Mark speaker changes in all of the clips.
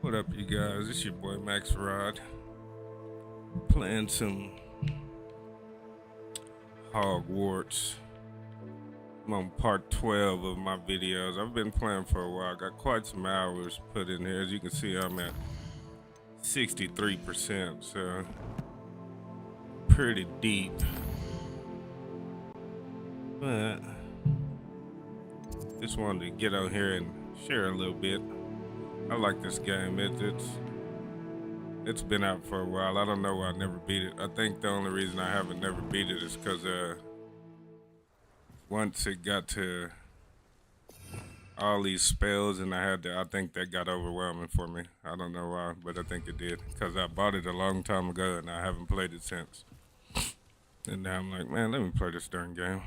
Speaker 1: What up, you guys? It's your boy Max Rod, playing some Hogwarts. I'm on part 12 of my videos. I've been playing for a while. Got quite some hours put in here. As you can see, I'm at 63%, so pretty deep. But just wanted to get on here and share a little bit. I like this game. It's been out for a while. I don't know why I never beat it. I think the only reason I haven't never beat it is because once it got to all these spells and I think that got overwhelming for me. I don't know why, but I think it did, because I bought it a long time ago and I haven't played it since. And now I'm like, man, let me play this darn game.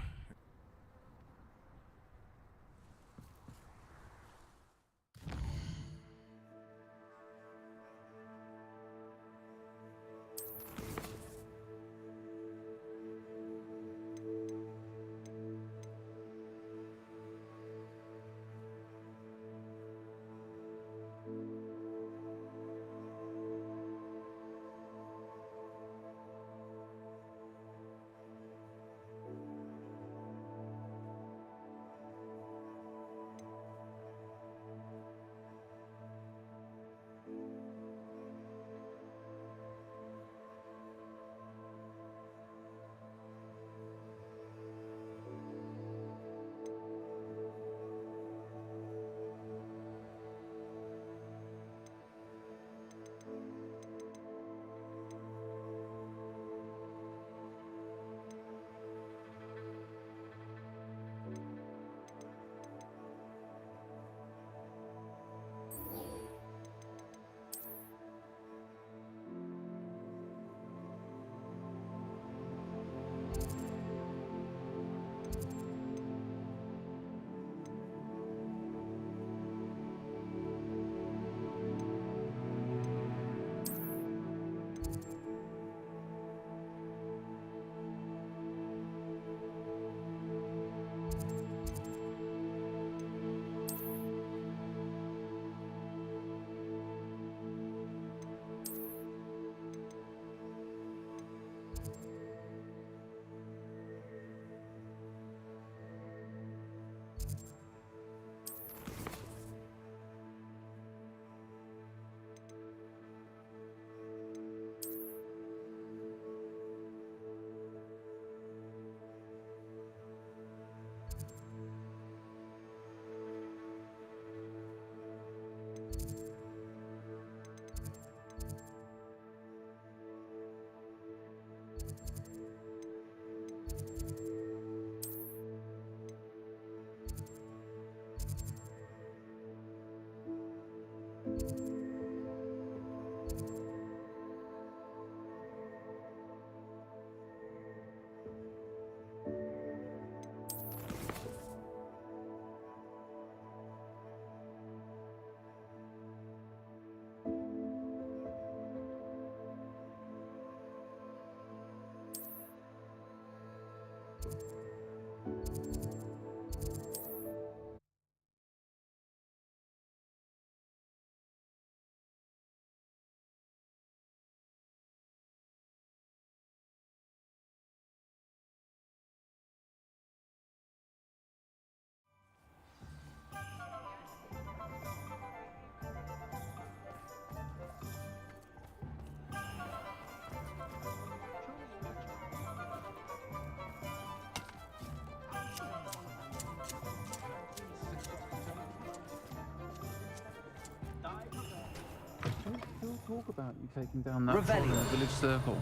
Speaker 2: Talk about you taking down that village circle.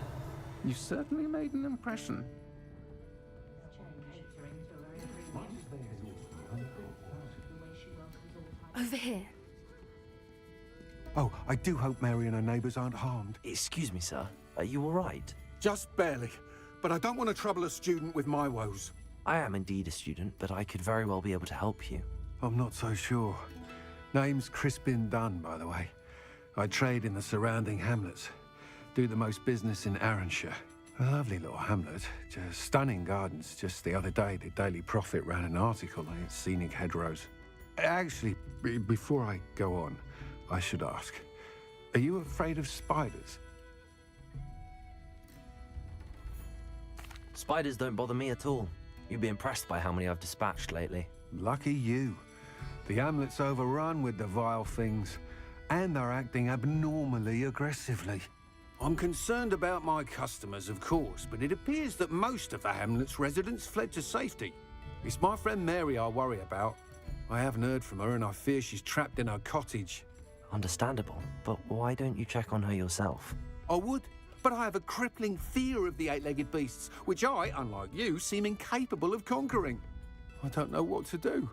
Speaker 2: You certainly made an impression.
Speaker 3: Over here.
Speaker 4: Oh, I do hope Mary and her neighbours aren't harmed.
Speaker 5: Excuse me, sir. Are you all right?
Speaker 4: Just barely. But I don't want to trouble a student with my woes.
Speaker 5: I am indeed a student, but I could very well be able to help you.
Speaker 4: I'm not so sure. Name's Crispin Dunn, by the way. I trade in the surrounding hamlets. Do the most business in Arranshire. A lovely little hamlet. Just stunning gardens. Just the other day, the Daily Prophet ran an article on its scenic hedgerows. Actually, before I go on, I should ask, Are you afraid of spiders?
Speaker 5: Spiders don't bother me at all. You'd be impressed by how many I've dispatched lately.
Speaker 4: Lucky you. The hamlet's overrun with the vile things, and they're acting abnormally aggressively. I'm concerned about my customers, of course, but it appears that most of the hamlet's residents fled to safety. It's my friend Mary I worry about. I haven't heard from her, and I fear she's trapped in her cottage.
Speaker 5: Understandable, but why don't you check on her yourself?
Speaker 4: I would, but I have a crippling fear of the eight-legged beasts, which I, unlike you, seem incapable of conquering. I don't know what to do.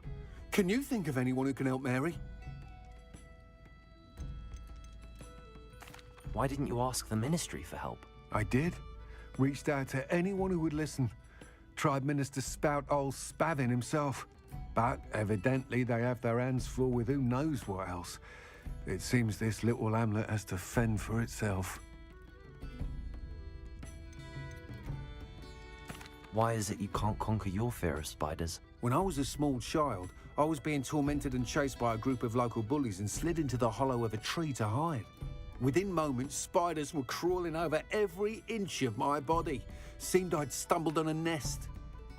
Speaker 4: Can you think of anyone who can help Mary?
Speaker 5: Why didn't you ask the ministry for help?
Speaker 4: I did. Reached out to anyone who would listen. Tried Minister Spout old Spavin himself. But evidently they have their hands full with who knows what else. It seems this little hamlet has to fend for itself.
Speaker 5: Why is it you can't conquer your fear of spiders?
Speaker 4: When I was a small child, I was being tormented and chased by a group of local bullies and slid into the hollow of a tree to hide. Within moments, spiders were crawling over every inch of my body. Seemed I'd stumbled on a nest.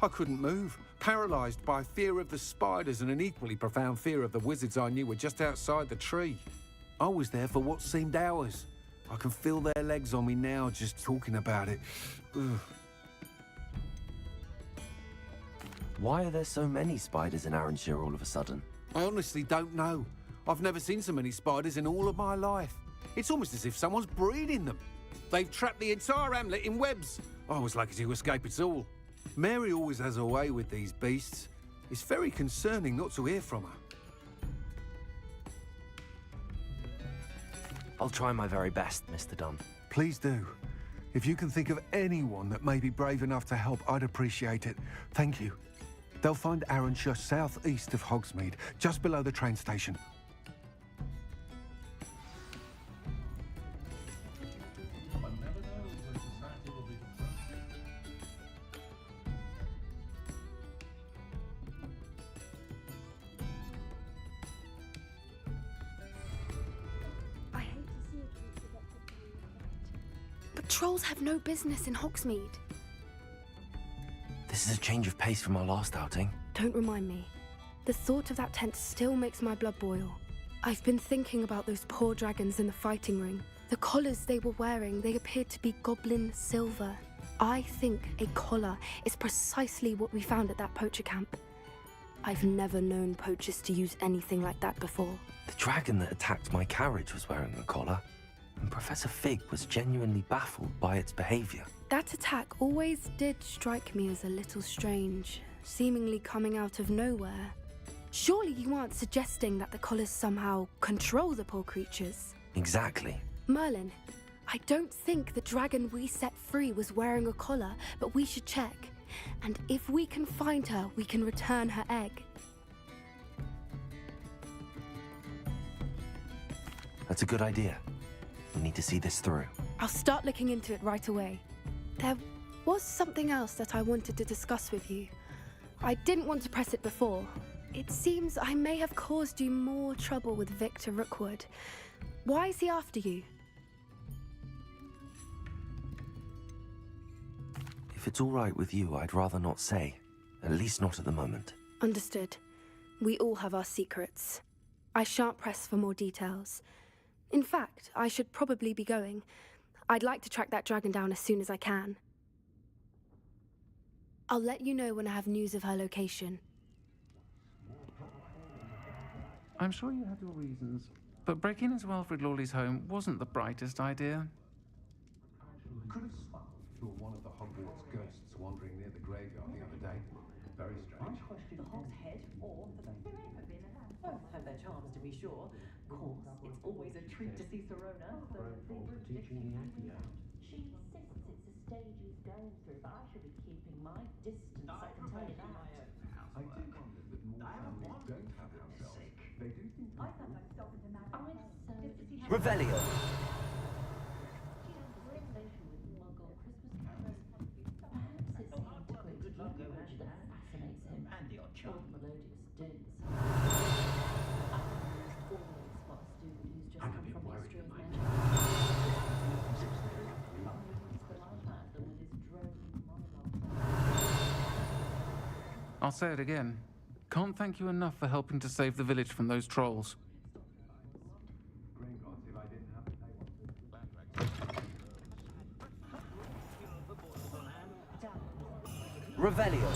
Speaker 4: I couldn't move, paralysed by fear of the spiders and an equally profound fear of the wizards I knew were just outside the tree. I was there for what seemed hours. I can feel their legs on me now just talking about it. Ugh.
Speaker 5: Why are there so many spiders in Arranshire all of a sudden?
Speaker 4: I honestly don't know. I've never seen so many spiders in all of my life. It's almost as if someone's breeding them. They've trapped the entire hamlet in webs. I was lucky to escape it all. Mary always has a way with these beasts. It's very concerning not to hear from her.
Speaker 5: I'll try my very best, Mr. Dunn.
Speaker 4: Please do. If you can think of anyone that may be brave enough to help, I'd appreciate it. Thank you. They'll find Arranshire southeast of Hogsmeade, just below the train station.
Speaker 3: But trolls have no business in Hogsmeade.
Speaker 5: This is a change of pace from our last outing.
Speaker 3: Don't remind me. The thought of that tent still makes my blood boil. I've been thinking about those poor dragons in the fighting ring. The collars they were wearing, they appeared to be goblin silver. I think a collar is precisely what we found at that poacher camp. I've never known poachers to use anything like that before.
Speaker 5: The dragon that attacked my carriage was wearing a collar, and Professor Fig was genuinely baffled by its behavior.
Speaker 3: That attack always did strike me as a little strange, seemingly coming out of nowhere. Surely you aren't suggesting that the collars somehow control the poor creatures?
Speaker 5: Exactly.
Speaker 3: Merlin, I don't think the dragon we set free was wearing a collar, but we should check. And if we can find her, we can return her egg.
Speaker 5: That's a good idea. We need to see this through.
Speaker 3: I'll start looking into it right away. There was something else that I wanted to discuss with you. I didn't want to press it before. It seems I may have caused you more trouble with Victor Rookwood. Why is he after you?
Speaker 5: If it's all right with you, I'd rather not say. At least not at the moment.
Speaker 3: Understood. We all have our secrets. I shan't press for more details. In fact, I should probably be going. I'd like to track that dragon down as soon as I can. I'll let you know when I have news of her location.
Speaker 2: I'm sure you had your reasons, but breaking into Wilfred Lawley's home wasn't the brightest idea.
Speaker 4: Could have sworn you were one of the Hogwarts ghosts wandering near the graveyard the other day. Very strange.
Speaker 6: The Hog's Head or the both have their charms, to be sure. Of course, it's always a treat to see Serona.
Speaker 7: Teaching the acting. She insists it's a stage he's going through, but I should be keeping my distance, I can tell you that.
Speaker 4: I do wonder that more families don't have house elves. They do think
Speaker 6: I thought I'd stop into Madame just to see how...
Speaker 5: Revelio!
Speaker 7: I'm a bit worried at the moment.
Speaker 2: I'll say it again. Can't thank you enough for helping to save the village from those trolls.
Speaker 8: Revelio.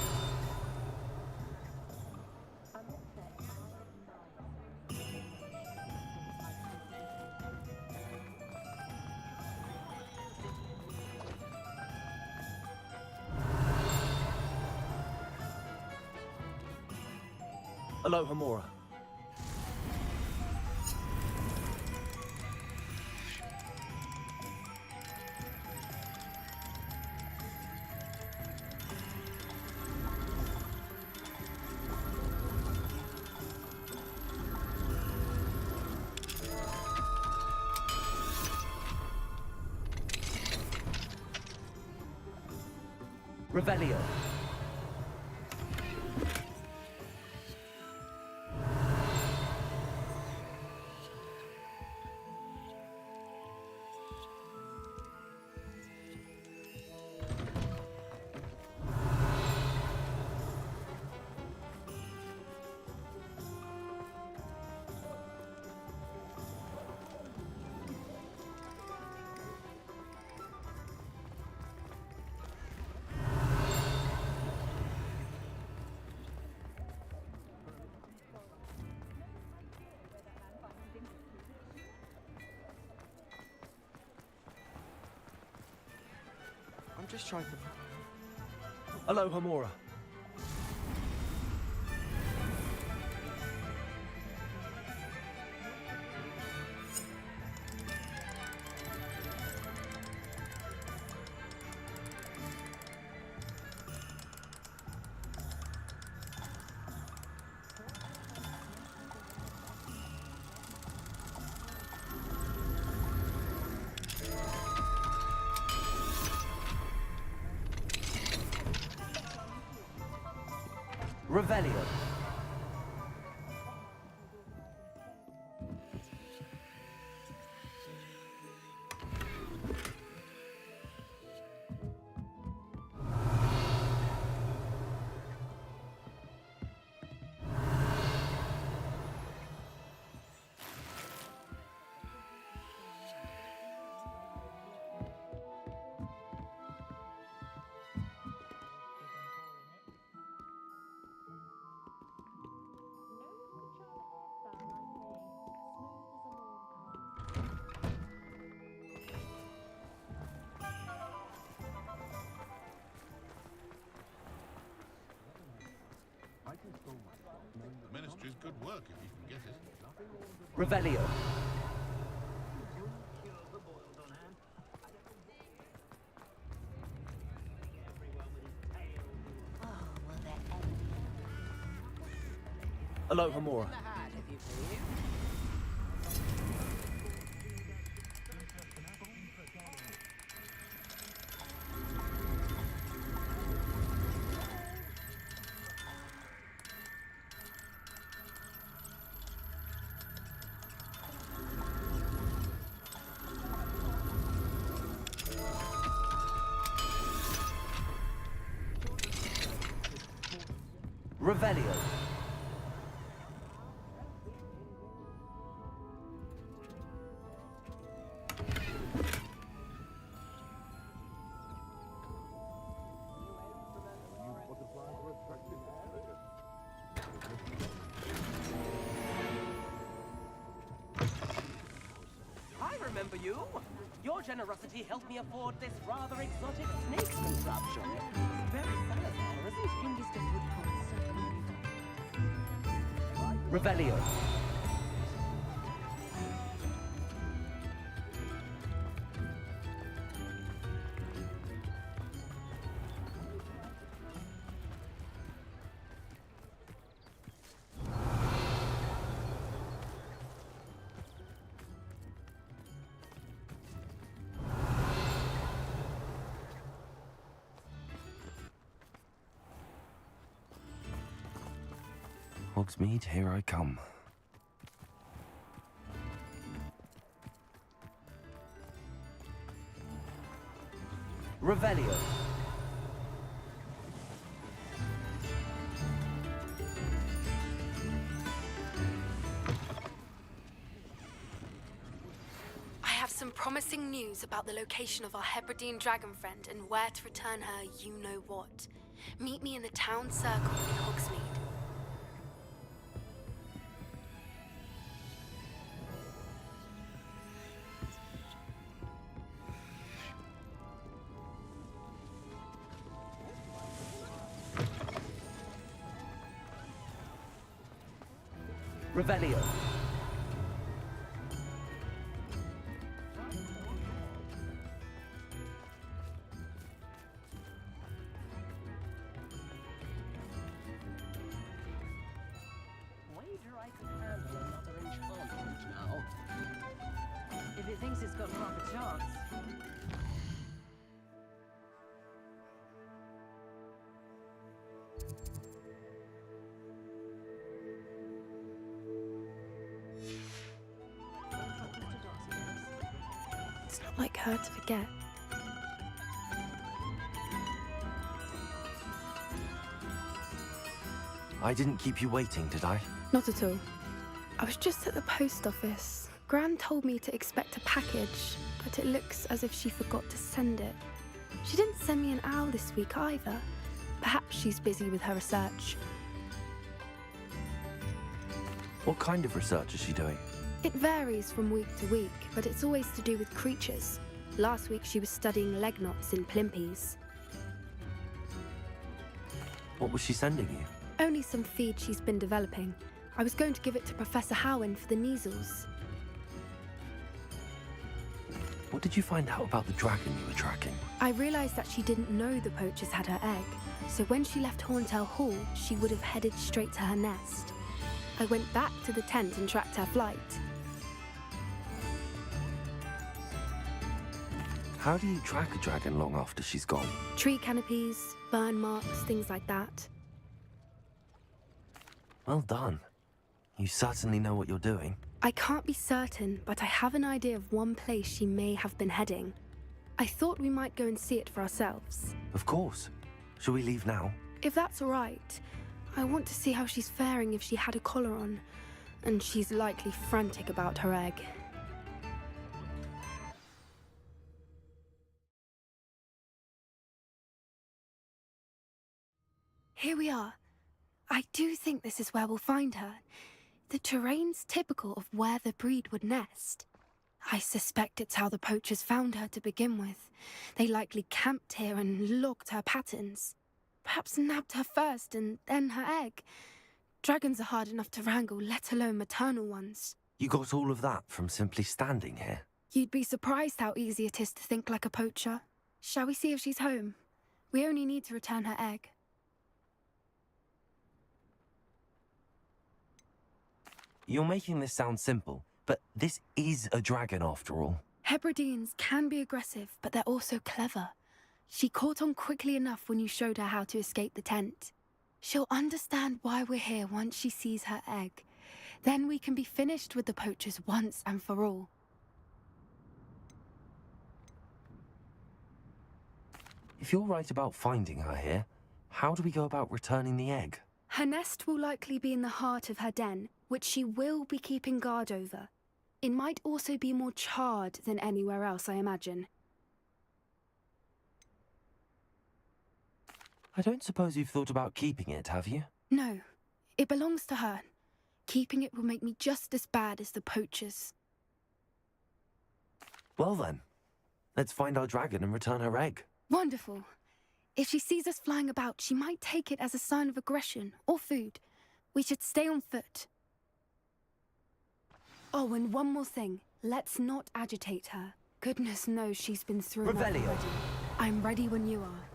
Speaker 8: Alohomora. Revelio. I'm just trying to... Alohomora. Revelio.
Speaker 9: The Ministry's good work if you can get it.
Speaker 8: Revelio. Alohomora. Revelio.
Speaker 6: I remember you. Your generosity helped me afford this rather exotic snake contraption. Very Salazar, isn't it?
Speaker 8: Revelio.
Speaker 5: Hogsmeade, here I come.
Speaker 8: Revelio.
Speaker 3: promising news about the location of our Hebridean dragon friend and where to return her you-know-what. Meet me in the town circle in Hogsmeade.
Speaker 8: Revelio.
Speaker 6: Wager I could handle another enchantment now. If it thinks it's got half a chance.
Speaker 3: It's not like her to forget.
Speaker 5: I didn't keep you waiting, did I?
Speaker 3: Not at all. I was just at the post office. Gran told me to expect a package, but it looks as if she forgot to send it. She didn't send me an owl this week either. Perhaps she's busy with her research.
Speaker 5: What kind of research is she doing?
Speaker 3: It varies from week to week, but it's always to do with creatures. Last week she was studying leg knots in plimpies.
Speaker 5: What was she sending you?
Speaker 3: Only some feed she's been developing. I was going to give it to Professor Howin for the measles.
Speaker 5: What did you find out about the dragon you were tracking?
Speaker 3: I realised that she didn't know the poachers had her egg, so when she left Horntail Hall, she would have headed straight to her nest. I went back to the tent and tracked her flight.
Speaker 5: How do you track a dragon long after she's gone?
Speaker 3: Tree canopies, burn marks, things like that.
Speaker 5: Well done. You certainly know what you're doing.
Speaker 3: I can't be certain, but I have an idea of one place she may have been heading. I thought we might go and see it for ourselves.
Speaker 5: Of course. Shall we leave now?
Speaker 3: If that's all right, I want to see how she's faring if she had a collar on, and she's likely frantic about her egg. Here we are. I do think this is where we'll find her. The terrain's typical of where the breed would nest. I suspect it's how the poachers found her to begin with. They likely camped here and logged her patterns. Perhaps nabbed her first and then her egg. Dragons are hard enough to wrangle, let alone maternal ones.
Speaker 5: You got all of that from simply standing here?
Speaker 3: You'd be surprised how easy it is to think like a poacher. Shall we see if she's home? We only need to return her egg.
Speaker 5: You're making this sound simple, but this is a dragon after all.
Speaker 3: Hebrideans can be aggressive, but they're also clever. She caught on quickly enough when you showed her how to escape the tent. She'll understand why we're here once she sees her egg. Then we can be finished with the poachers once and for all.
Speaker 5: If you're right about finding her here, how do we go about returning the egg?
Speaker 3: Her nest will likely be in the heart of her den, which she will be keeping guard over. It might also be more charred than anywhere else, I imagine.
Speaker 5: I don't suppose you've thought about keeping it, have you?
Speaker 3: No, it belongs to her. Keeping it will make me just as bad as the poachers.
Speaker 5: Well then, let's find our dragon and return her egg.
Speaker 3: Wonderful. If she sees us flying about, she might take it as a sign of aggression or food. We should stay on foot. Oh, and one more thing. Let's not agitate her. Goodness knows she's been through enough
Speaker 8: Revelio.
Speaker 3: already. I'm ready when you are.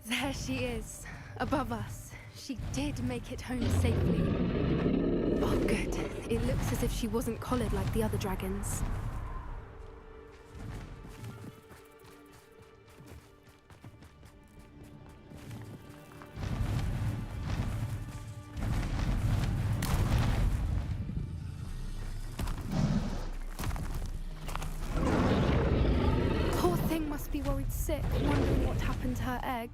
Speaker 3: There she is, above us. She did make it home safely. Oh, good. It looks as if she wasn't collared like the other dragons. worried sick, wondering what happened to her egg.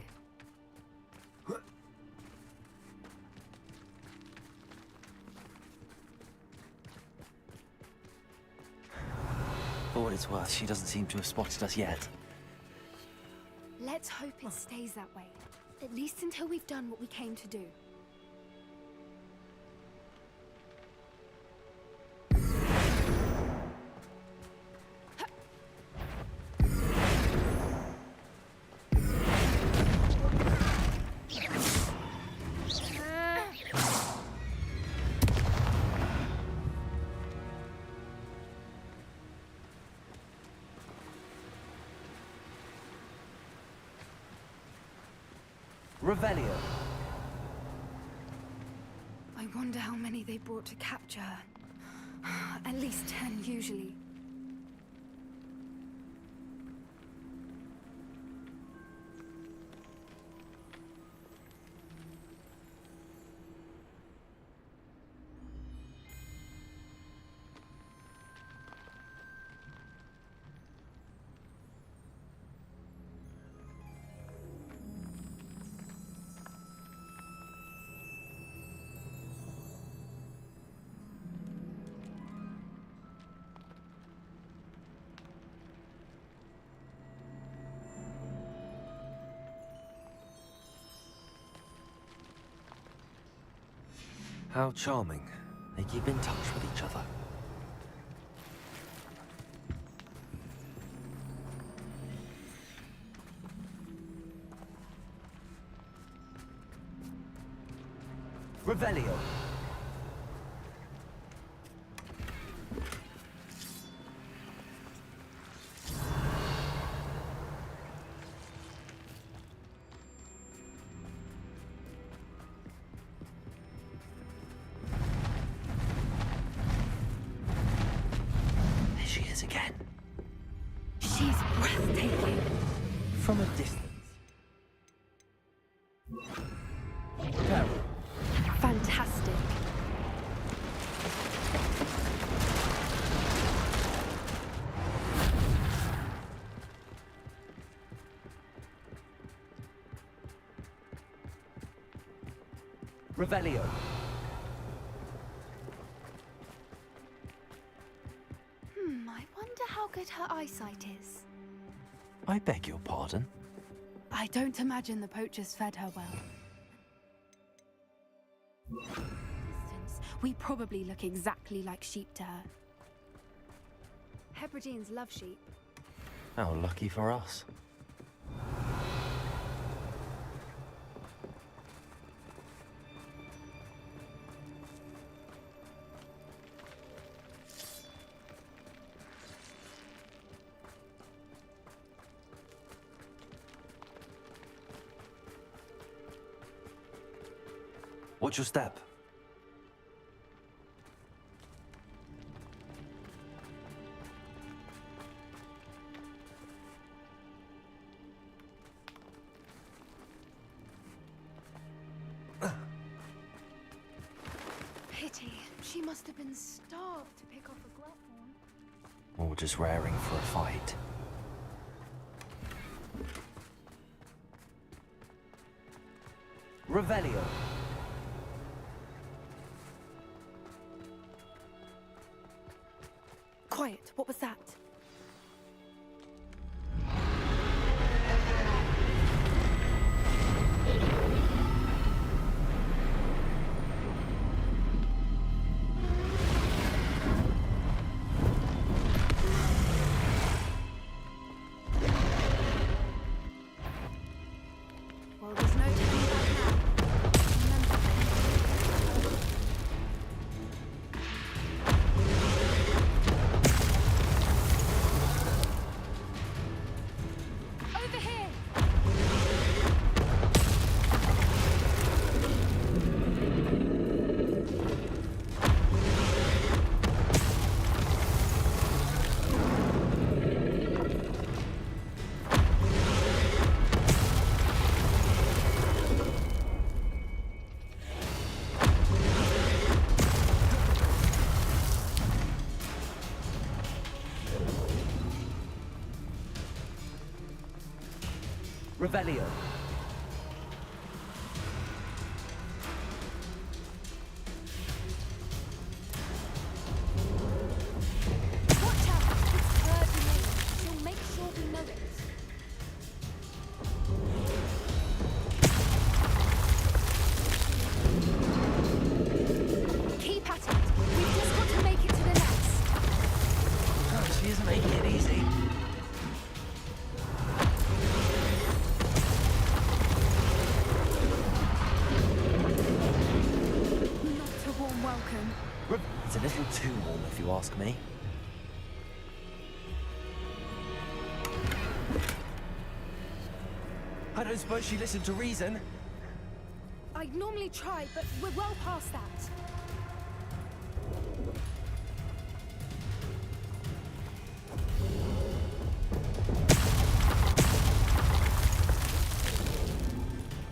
Speaker 5: For what it's worth, she doesn't seem to have spotted us yet.
Speaker 3: Let's hope it stays that way. At least until we've done what we came to do.
Speaker 8: Revelio.
Speaker 3: I wonder how many they brought to capture her. At least 10, usually.
Speaker 5: How charming. They keep in touch with each other.
Speaker 8: Revelio.
Speaker 5: There she is again.
Speaker 3: She's breathtaking.
Speaker 5: From a distance.
Speaker 8: Terror.
Speaker 3: Fantastic.
Speaker 8: Revelio.
Speaker 3: I wonder how good her eyesight is.
Speaker 5: I beg your pardon.
Speaker 3: I don't imagine the poachers fed her well. Distance, we probably look exactly like sheep to her. Hebrideans love sheep.
Speaker 5: How lucky for us. Watch your step.
Speaker 3: Pity. She must have been starved to pick off a grub.
Speaker 5: Or just raring for a fight.
Speaker 8: Revelio.
Speaker 3: Quiet. What was that? Well, there's no turning back now. Remember.
Speaker 8: Revelio.
Speaker 3: Watch out! It's her domain. She'll make sure we know it. Keep at it. We've just got to make it to the nest.
Speaker 5: Oh, she isn't making it easy.
Speaker 3: Not a warm welcome.
Speaker 5: It's a little too warm, if you ask me. I don't suppose she listened to reason.
Speaker 3: I'd normally try, but we're well past that.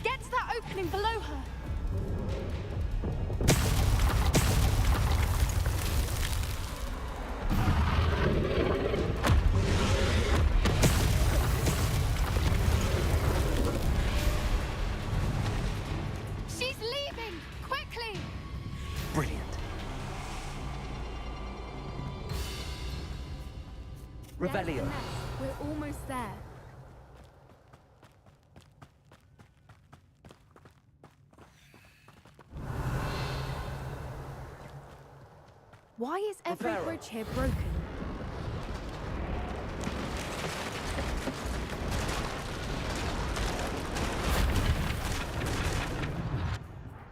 Speaker 3: Get to that opening below her. She's leaving! Quickly!
Speaker 5: Brilliant.
Speaker 3: There's the
Speaker 8: Revelio.
Speaker 3: nest. We're almost there. Why is every
Speaker 8: Reparo.
Speaker 3: bridge here broken?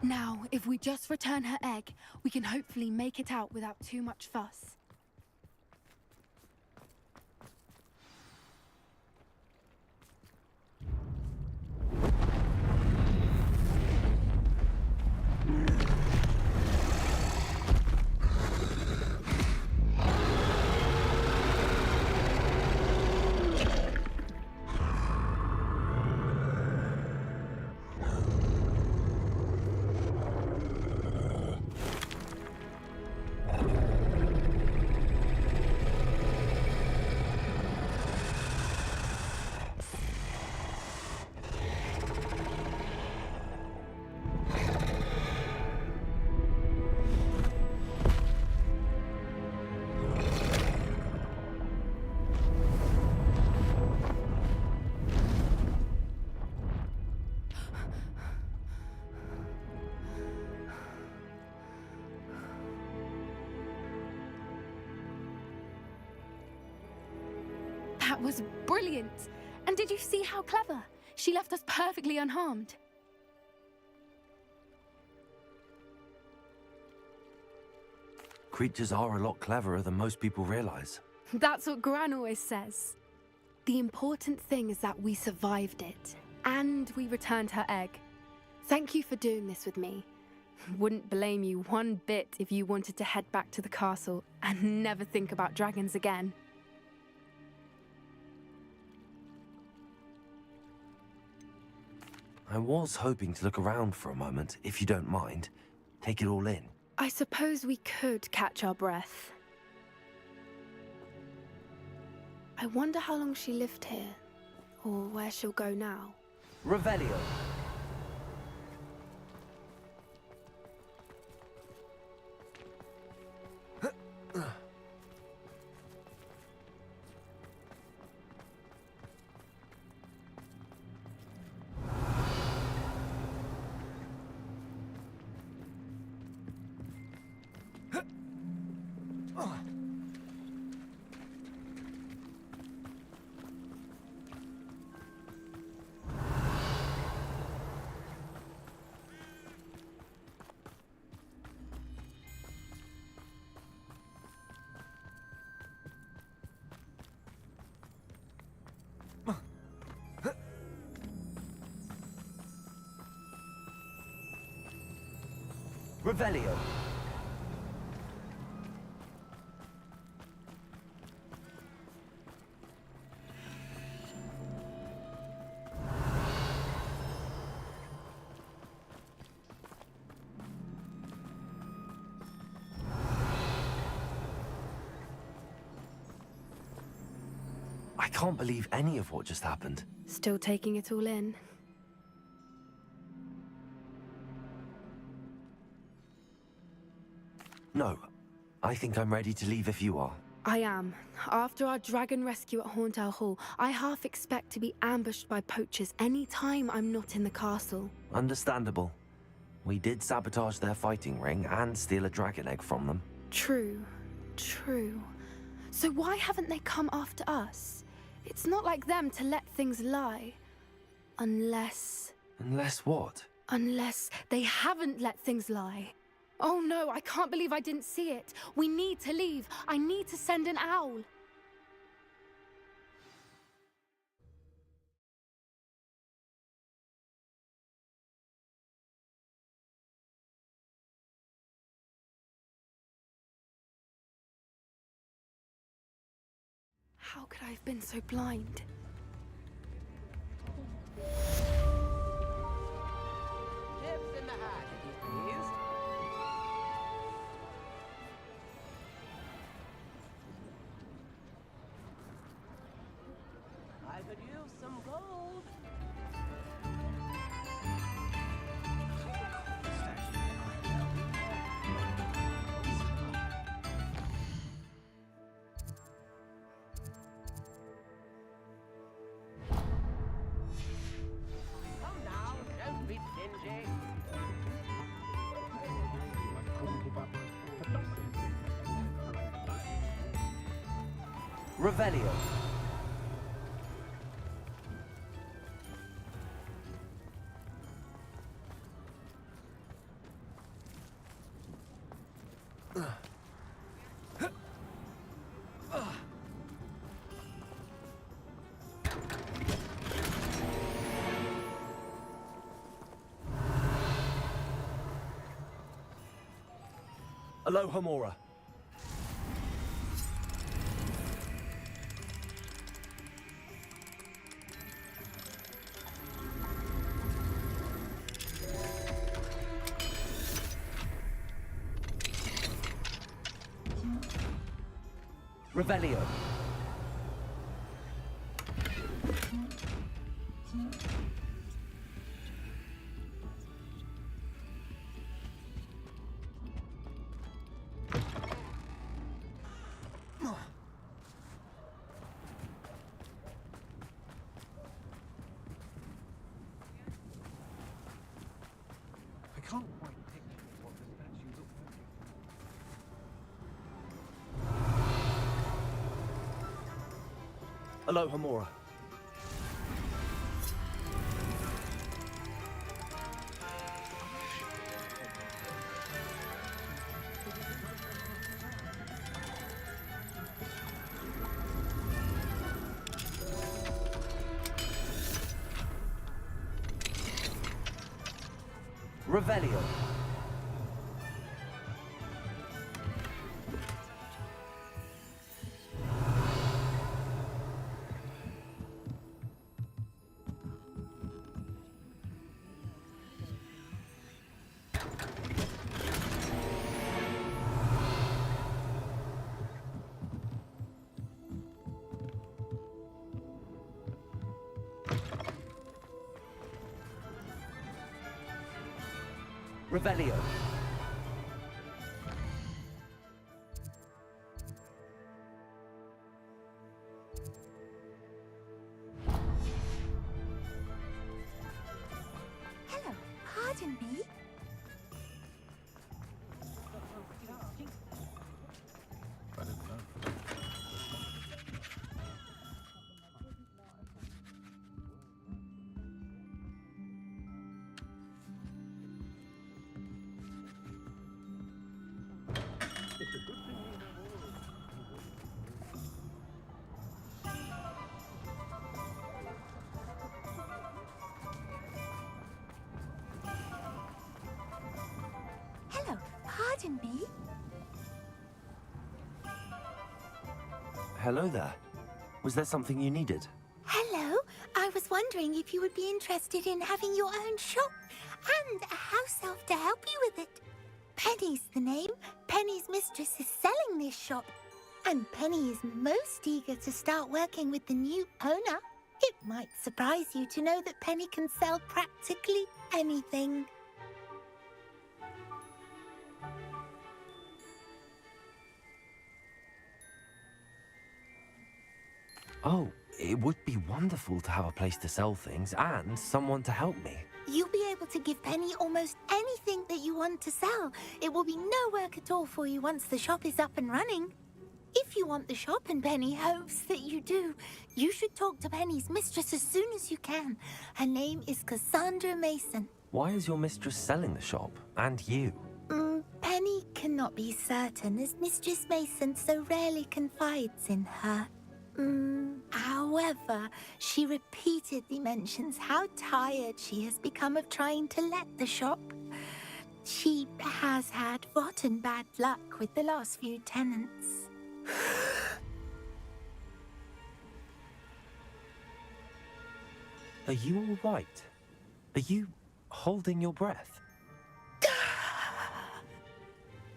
Speaker 3: Now, if we just return her egg, we can hopefully make it out without too much fuss. That was brilliant! And did you see how clever? She left us perfectly unharmed.
Speaker 5: Creatures are a lot cleverer than most people realize.
Speaker 3: That's what Gran always says. The important thing is that we survived it, and we returned her egg. Thank you for doing this with me. Wouldn't blame you one bit if you wanted to head back to the castle and never think about dragons again.
Speaker 5: I was hoping to look around for a moment, if you don't mind. Take it all in.
Speaker 3: I suppose we could catch our breath. I wonder how long she lived here, or where she'll go now.
Speaker 8: Revelio. Revelio.
Speaker 5: I can't believe any of what just happened.
Speaker 3: Still taking it all in.
Speaker 5: No, I think I'm ready to leave if you are.
Speaker 3: I am. After our dragon rescue at Hauntow Hall, I half expect to be ambushed by poachers any time I'm not in the castle.
Speaker 5: Understandable. We did sabotage their fighting ring and steal a dragon egg from them.
Speaker 3: True. True. So why haven't they come after us? It's not like them to let things lie. Unless
Speaker 5: What?
Speaker 3: Unless they haven't let things lie. Oh no, I can't believe I didn't see it. We need to leave. I need to send an owl. How could I have been so blind?
Speaker 6: Chips in the hat, if you please. I could use some gold. Come now, don't be stingy.
Speaker 8: Revelio.
Speaker 5: Aloha Mora.
Speaker 8: Revelio.
Speaker 4: I can't quite picture what the statue looks like.
Speaker 5: Aloha Mora.
Speaker 8: Revelio. Revelio.
Speaker 7: Hello, pardon me.
Speaker 4: I don't know.
Speaker 7: Hello, pardon me.
Speaker 5: Hello there. Was there something you needed?
Speaker 7: Hello, I was wondering if you would be interested in having your own shop and a house elf to help you with it. Penny's the name. Penny's mistress is selling this shop.
Speaker 10: And Penny is most eager to start working with the new owner. It might surprise you to know that Penny can sell practically anything.
Speaker 5: Oh, it would be wonderful to have a place to sell things and someone to help me.
Speaker 10: You'll be able to give Penny almost anything that you want to sell. It will be no work at all for you once the shop is up and running. If you want the shop and Penny hopes that you do, you should talk to Penny's mistress as soon as you can. Her name is Cassandra Mason.
Speaker 5: Why is your mistress selling the shop? And you?
Speaker 10: Penny cannot be certain, as Mistress Mason so rarely confides in her. However, she repeatedly mentions how tired she has become of trying to let the shop. She has had rotten bad luck with the last few tenants.
Speaker 5: Are you all right? Are you holding your breath?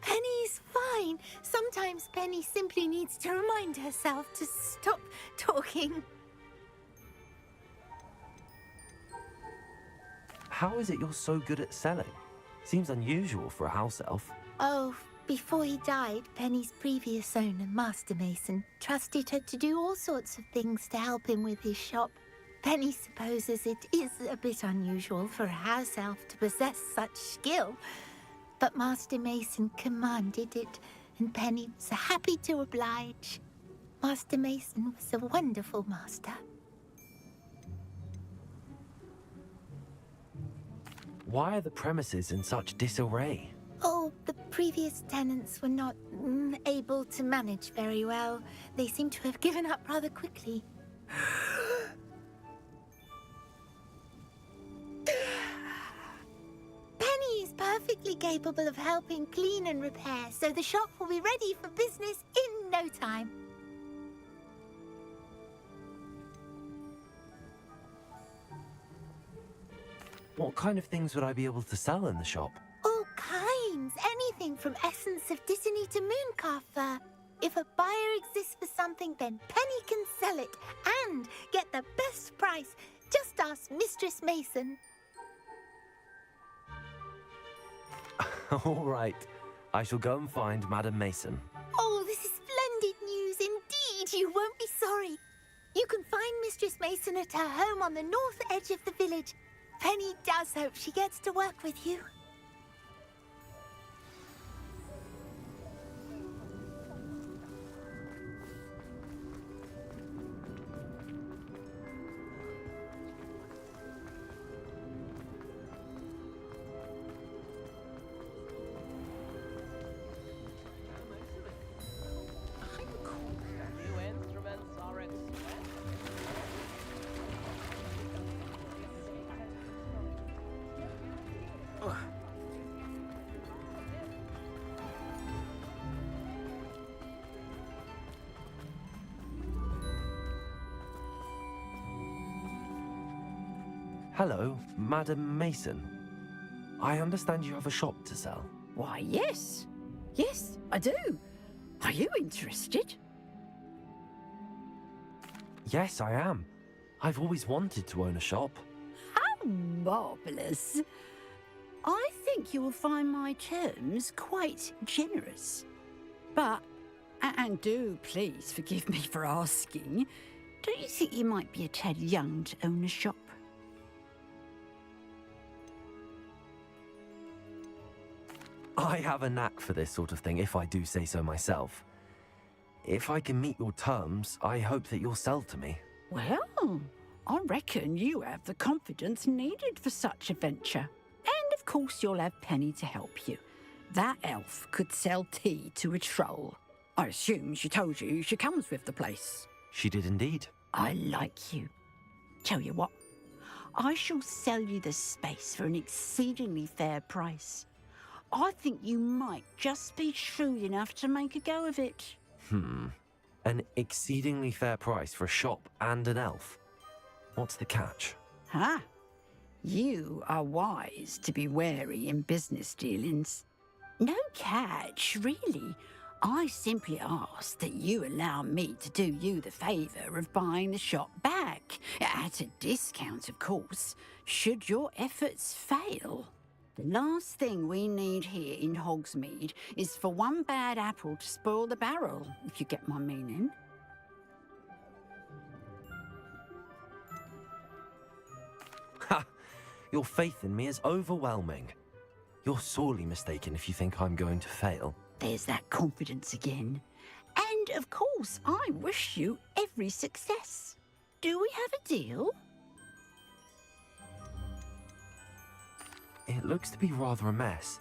Speaker 10: Penny's fine. Sometimes Penny simply needs to remind herself to stop talking.
Speaker 5: How is it you're so good at selling? Seems unusual for a house elf.
Speaker 10: Oh, before he died, Penny's previous owner, Master Mason, trusted her to do all sorts of things to help him with his shop. Penny supposes it is a bit unusual for a house elf to possess such skill, but Master Mason commanded it, and Penny was happy to oblige. Master Mason was a wonderful master.
Speaker 5: Why are the premises in such disarray?
Speaker 10: Oh, the previous tenants were not able to manage very well. They seem to have given up rather quickly. Penny is perfectly capable of helping clean and repair, so the shop will be ready for business in no time.
Speaker 5: What kind of things would I be able to sell in the shop?
Speaker 10: All kinds. Anything from essence of Disney to mooncalf fur. If a buyer exists for something, then Penny can sell it and get the best price. Just ask Mistress Mason.
Speaker 5: All right. I shall go and find Madam Mason.
Speaker 10: Oh, this is splendid news indeed. You won't be sorry. You can find Mistress Mason at her home on the north edge of the village. Penny does hope she gets to work with you.
Speaker 6: New instruments are expensive.
Speaker 5: Hello, Madam Mason. I understand you have a shop to sell.
Speaker 11: Why, yes. Yes, I do. Are you interested?
Speaker 5: Yes, I am. I've always wanted to own a shop.
Speaker 11: How marvellous. I think you will find my terms quite generous. But, and do please forgive me for asking, don't you think you might be a tad young to own a shop?
Speaker 5: I have a knack for this sort of thing, if I do say so myself. If I can meet your terms, I hope that you'll sell to me.
Speaker 11: Well, I reckon you have the confidence needed for such a venture. And of course you'll have Penny to help you. That elf could sell tea to a troll. I assume she told you she comes with the place.
Speaker 5: She did indeed.
Speaker 11: I like you. Tell you what, I shall sell you the space for an exceedingly fair price. I think you might just be shrewd enough to make a go of it.
Speaker 5: An exceedingly fair price for a shop and an elf. What's the catch?
Speaker 11: Huh? You are wise to be wary in business dealings. No catch, really. I simply ask that you allow me to do you the favour of buying the shop back, at a discount, of course, should your efforts fail. The last thing we need here in Hogsmeade is for one bad apple to spoil the barrel, if you get my meaning.
Speaker 5: Ha! Your faith in me is overwhelming. You're sorely mistaken if you think I'm going to fail.
Speaker 11: There's that confidence again. And, of course, I wish you every success. Do we have a deal?
Speaker 5: It looks to be rather a mess.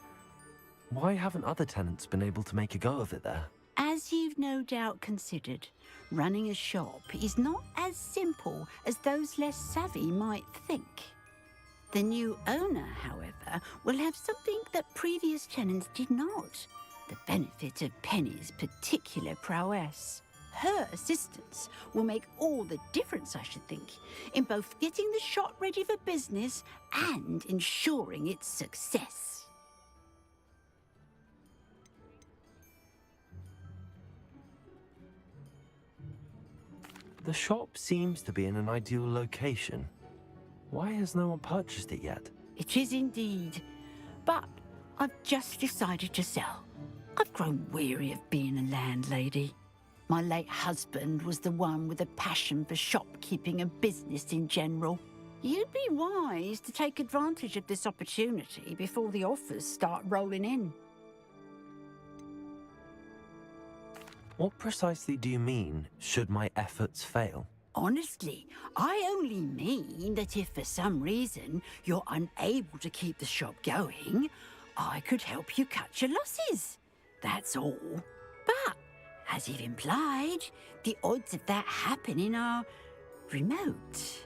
Speaker 5: Why haven't other tenants been able to make a go of it there?
Speaker 11: As you've no doubt considered, running a shop is not as simple as those less savvy might think. The new owner, however, will have something that previous tenants did not. The benefit of Penny's particular prowess. Her assistance will make all the difference, I should think, in both getting the shop ready for business and ensuring its success.
Speaker 5: The shop seems to be in an ideal location. Why has no one purchased it yet?
Speaker 11: It is indeed, but I've just decided to sell. I've grown weary of being a landlady. My late husband was the one with a passion for shopkeeping and business in general. You'd be wise to take advantage of this opportunity before the offers start rolling in.
Speaker 5: What precisely do you mean, should my efforts fail?
Speaker 11: Honestly, I only mean that if for some reason you're unable to keep the shop going, I could help you cut your losses. That's all. But, as you've implied, the odds of that happening are remote.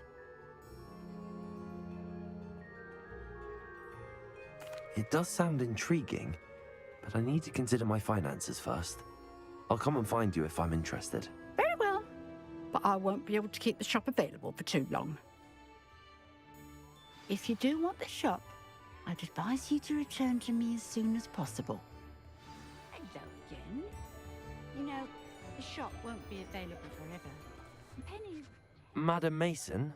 Speaker 5: It does sound intriguing, but I need to consider my finances first. I'll come and find you if I'm interested.
Speaker 11: Very well, but I won't be able to keep the shop available for too long. If you do want the shop, I'd advise you to return to me as soon as possible. Hello again. You know, the shop won't be available forever. Penny...
Speaker 5: Madam Mason,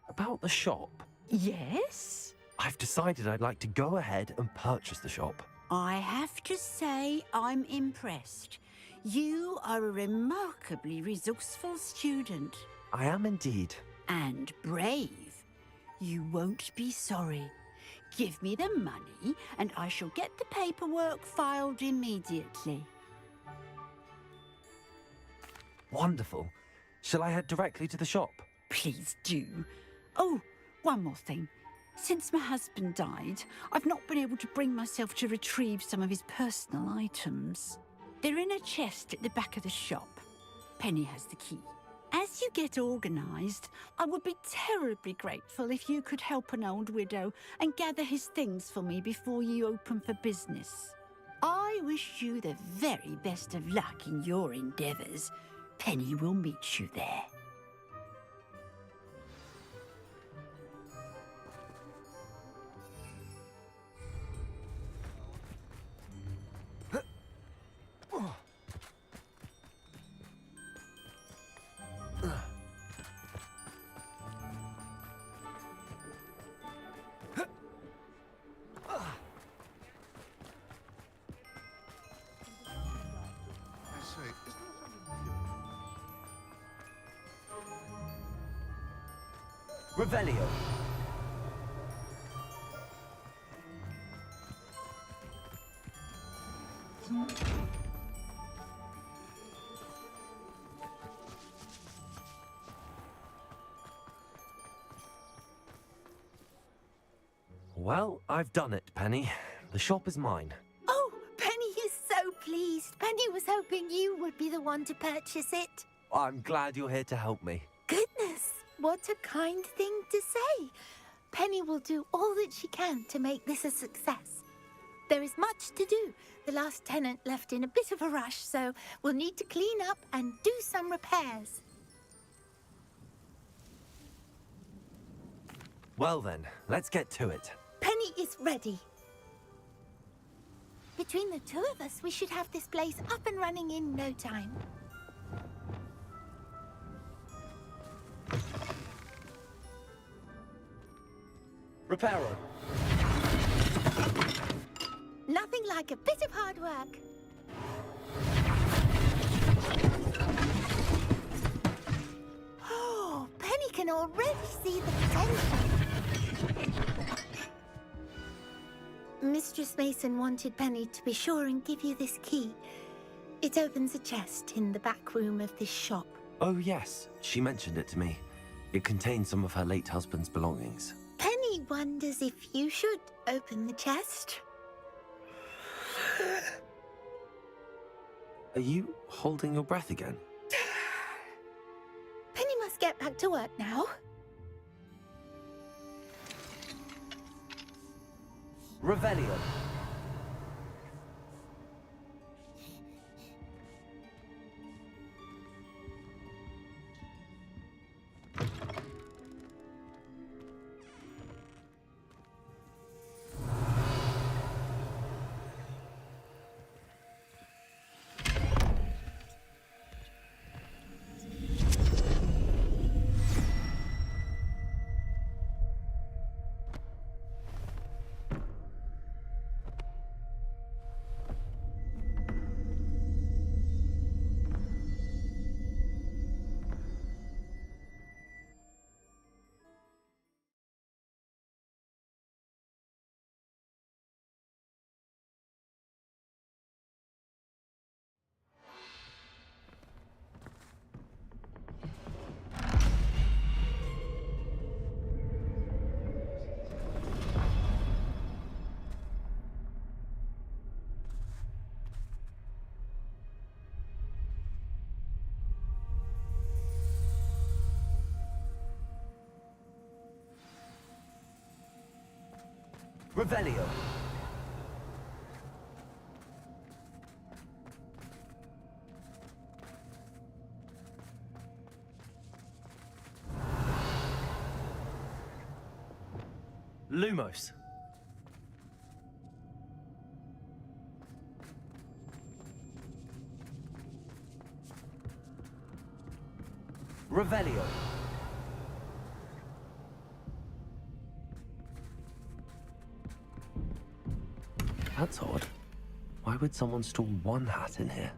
Speaker 5: about the shop.
Speaker 11: Yes?
Speaker 5: I've decided I'd like to go ahead and purchase the shop.
Speaker 11: I have to say I'm impressed. You are a remarkably resourceful student.
Speaker 5: I am indeed.
Speaker 11: And brave. You won't be sorry. Give me the money and I shall get the paperwork filed immediately.
Speaker 5: Wonderful. Shall I head directly to the shop?
Speaker 11: Please do. Oh, one more thing. Since my husband died, I've not been able to bring myself to retrieve some of his personal items. They're in a chest at the back of the shop. Penny has the key. As you get organised, I would be terribly grateful if you could help an old widow and gather his things for me before you open for business. I wish you the very best of luck in your endeavours. Penny will meet you there.
Speaker 8: Revelio.
Speaker 5: Well, I've done it, Penny. The shop is mine.
Speaker 10: Oh, Penny is so pleased. Penny was hoping you would be the one to purchase it.
Speaker 5: I'm glad you're here to help me.
Speaker 10: Goodness, what a kind thing to say. Penny will do all that she can to make this a success. There is much to do. The last tenant left in a bit of a rush, so we'll need to clean up and do some repairs.
Speaker 5: Well then, let's get to it.
Speaker 10: Penny is ready. Between the two of us, we should have this place up and running in no time.
Speaker 8: Reparo.
Speaker 10: Nothing like a bit of hard work. Oh, Penny can already see the potential. Mistress Mason wanted Penny to be sure and give you this key. It opens a chest in the back room of this shop.
Speaker 5: Oh, yes. She mentioned it to me. It contains some of her late husband's belongings.
Speaker 10: Penny wonders if you should open the chest.
Speaker 5: Are you holding your breath again?
Speaker 10: Penny must get back to work now.
Speaker 8: Revelio. Revelio. Lumos. Revelio.
Speaker 5: That's odd. Why would someone store one hat in here?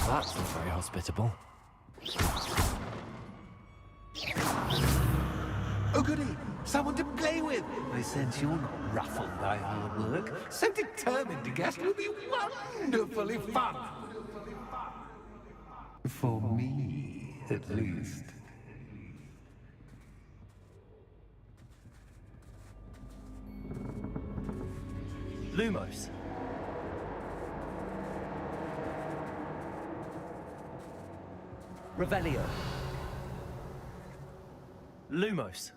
Speaker 5: That's not very hospitable.
Speaker 4: Oh, goody! Someone to play with! I sense you're not ruffled by hard work. So determined to guess will be wonderfully fun! For me, at least.
Speaker 8: Lumos. Revelio. Lumos.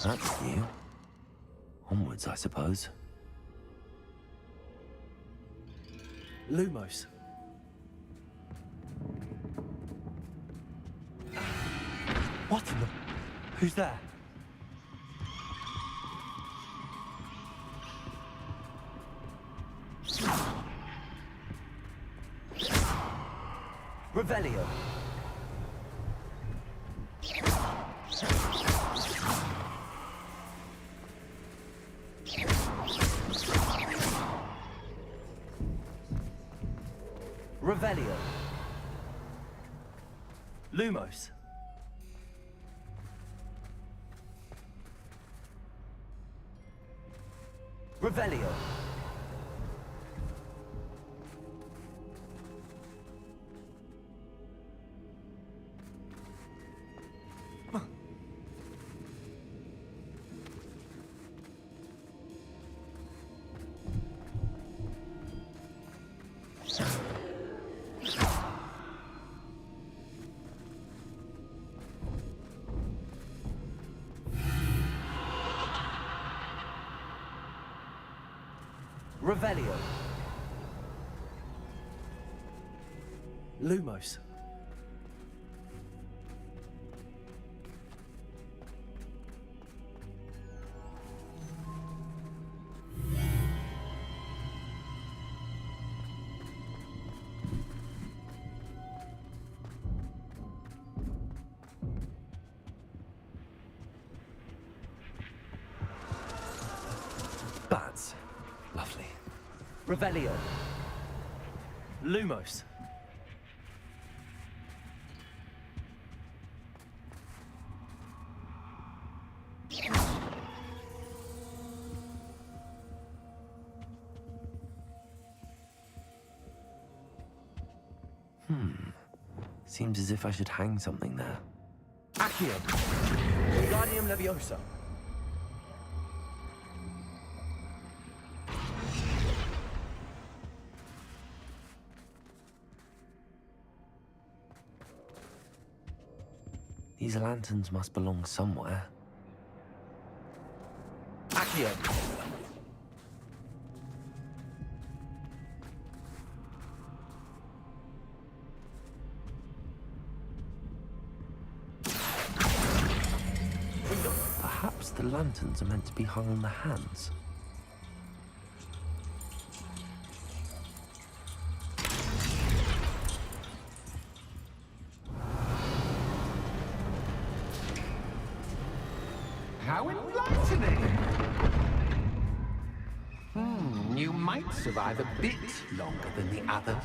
Speaker 5: That's new. Onwards, I suppose.
Speaker 8: Lumos. What in the... Who's there? Revelio. Revelio. Lumos. Revelio. Revelio. Lumos.
Speaker 5: That's lovely.
Speaker 8: Revelio. Lumos.
Speaker 5: Seems as if I should hang something there.
Speaker 8: Accio. Guardium Leviosa.
Speaker 5: These lanterns must belong somewhere.
Speaker 8: Accio.
Speaker 5: Perhaps the lanterns are meant to be hung on the hands.
Speaker 4: How enlightening! You might survive a bit longer than the others.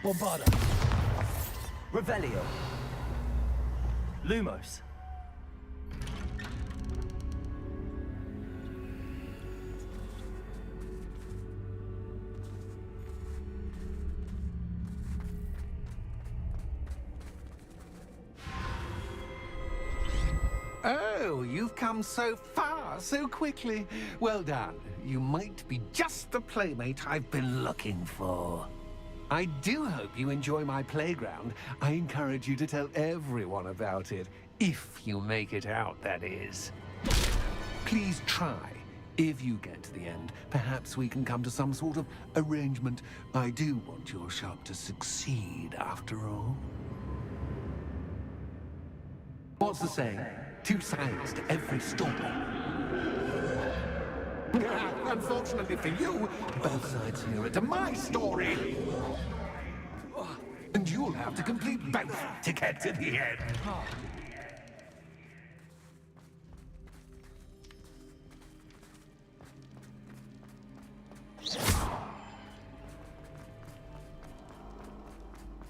Speaker 8: Bombarda. Revelio. Lumos.
Speaker 4: Oh, you've come so far so quickly. Well done. You might be just the playmate I've been looking for. I do hope you enjoy my playground. I encourage you to tell everyone about it. If you make it out, that is. Please try. If you get to the end, perhaps we can come to some sort of arrangement. I do want your shop to succeed, after all. What's the saying? Two sides to every story. Unfortunately for you, both sides here are to my story. And you'll have to complete both to get to the end.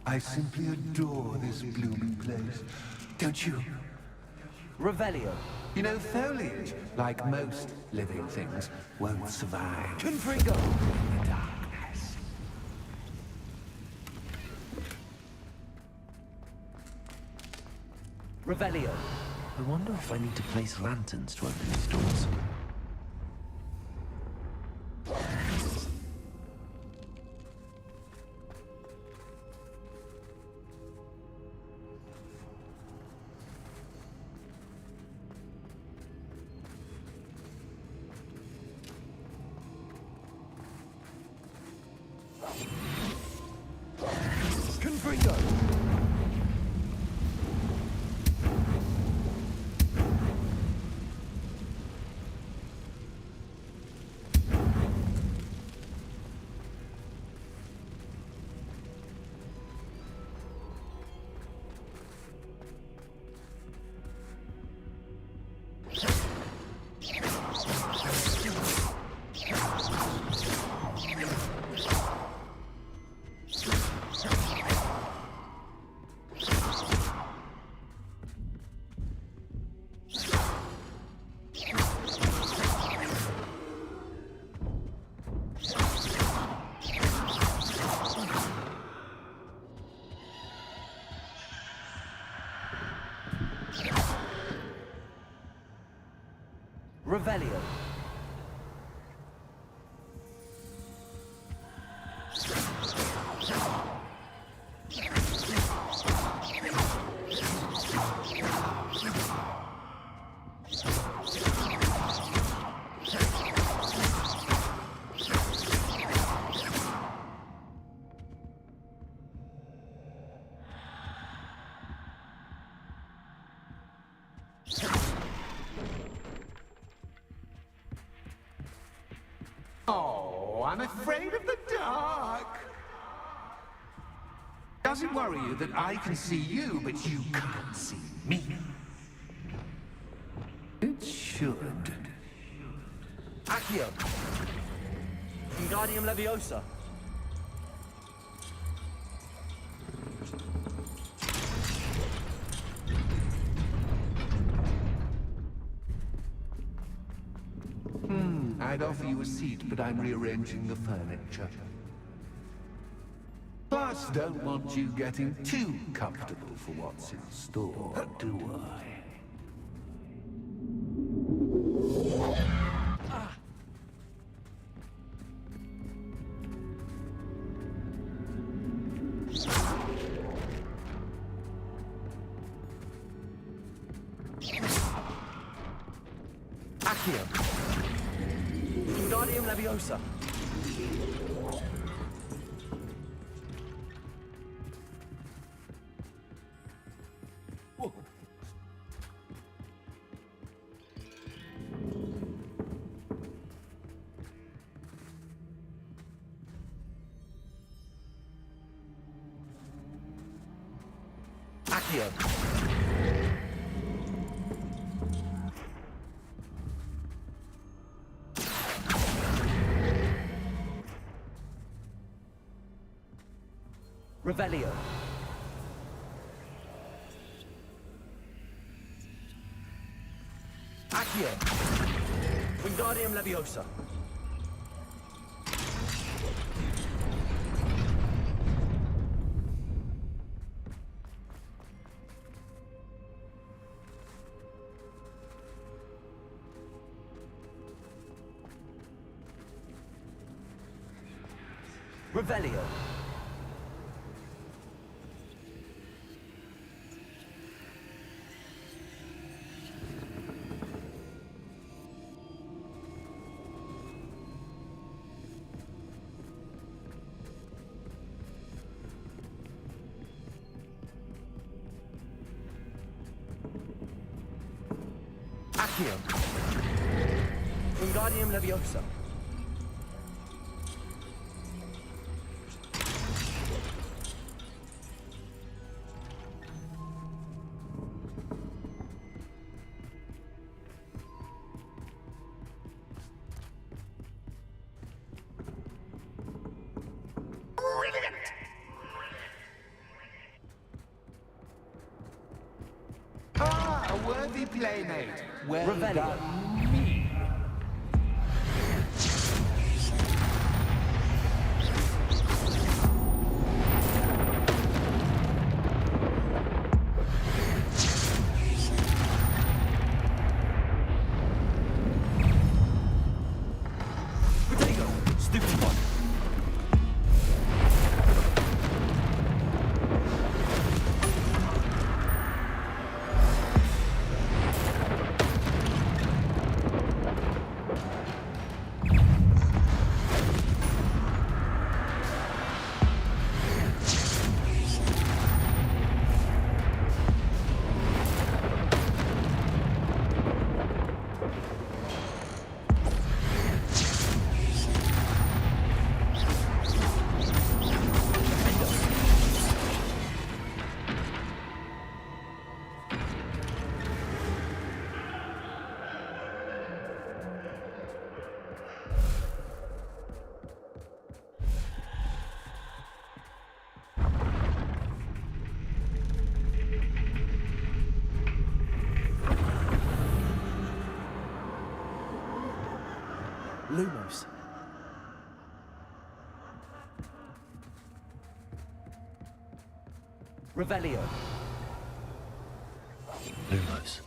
Speaker 4: I simply adore this blooming place. Don't you?
Speaker 8: Revelio.
Speaker 4: You know, foliage, like most living things, won't survive
Speaker 8: Confringo.
Speaker 4: in the darkness.
Speaker 8: Revelio.
Speaker 5: I wonder if I need to place lanterns to open these doors.
Speaker 8: Confringo. Revelio.
Speaker 4: does it worry you that I can see you, but you can't see me? It should.
Speaker 8: Accio. Wingardium Leviosa.
Speaker 4: I'd offer you a seat, but I'm rearranging the furniture. Plus, don't want you getting too comfortable for what's in store, do I?
Speaker 8: Accio. Wingardium Leviosa. Accio. Revelio. Accio. Wingardium Leviosa. Revelio. Accio. Wingardium Leviosa.
Speaker 4: Ah, a worthy playmate. Well
Speaker 8: Revelio.
Speaker 4: done, me.
Speaker 8: Potato. Stupid one. Lumos. Revelio.
Speaker 5: Lumos.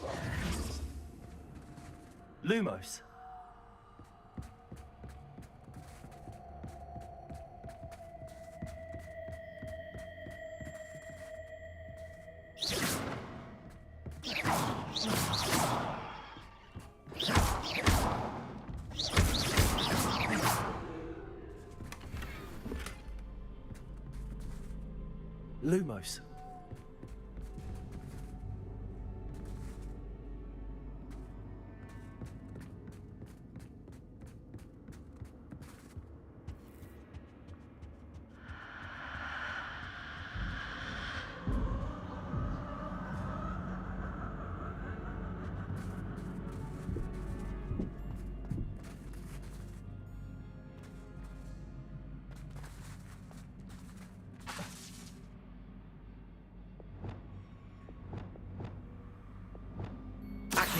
Speaker 8: Lumos. Lumos.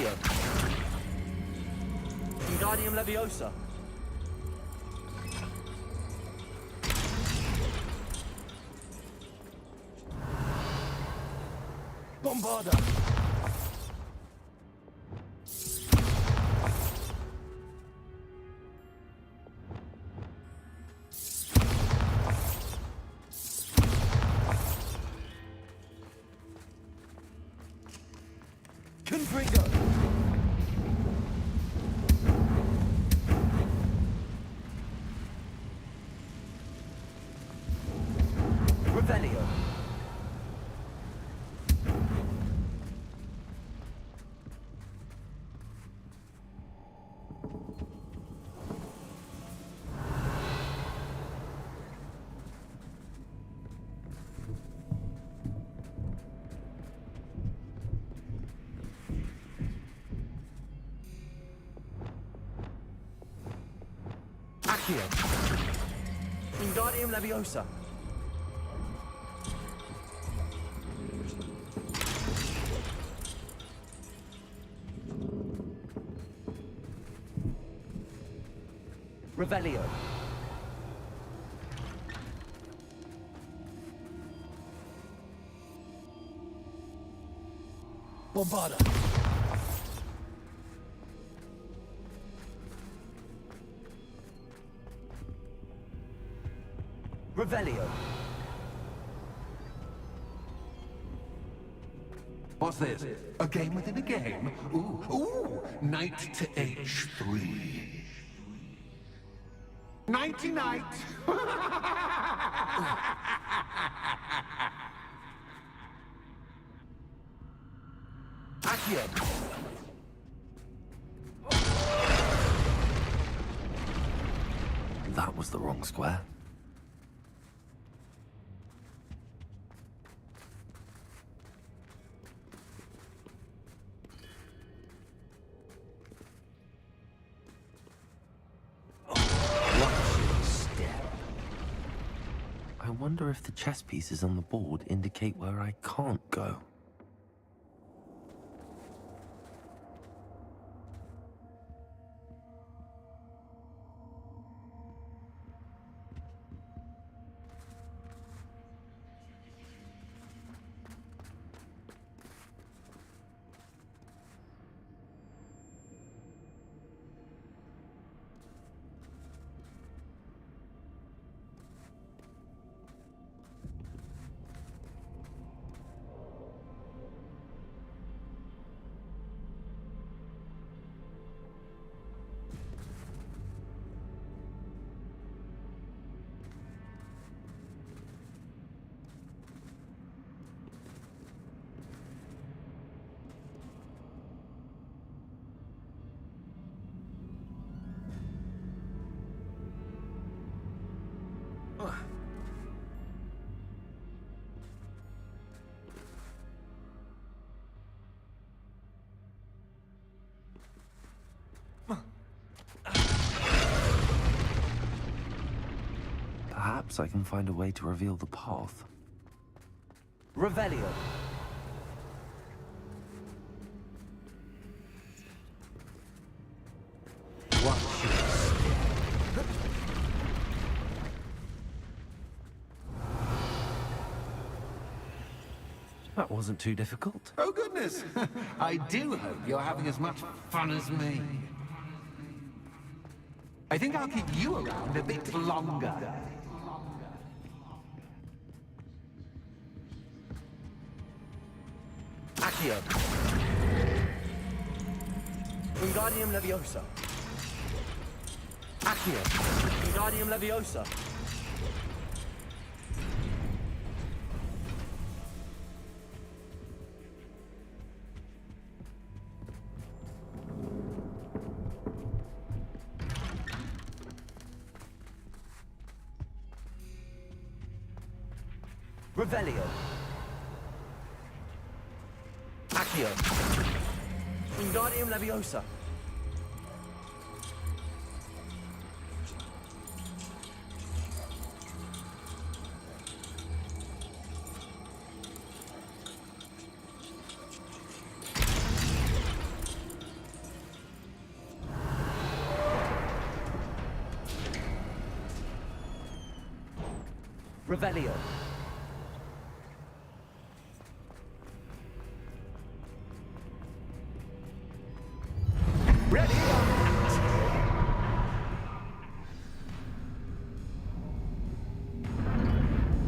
Speaker 8: Accio. Wingardium Leviosa. Bombarda. Confringo. Revelio. Accio. Wingardium Leviosa. Revelio. Bombarda. Revelio.
Speaker 4: What's this? A game within a game? Ooh, knight to h3. Nighty night!
Speaker 8: Accio.
Speaker 5: That was the wrong square. I wonder if the chess pieces on the board indicate where I can't go. Perhaps I can find a way to reveal the path.
Speaker 8: Revelio.
Speaker 4: Watch your step.
Speaker 5: That wasn't too difficult.
Speaker 4: Oh, goodness! I do hope you're having as much fun as me. I think I'll keep you around a bit longer.
Speaker 8: Accio. Wingardium Leviosa. Accio. Wingardium Leviosa. Revelio. Accio. Wingardium Leviosa. Revelio.
Speaker 4: Ready?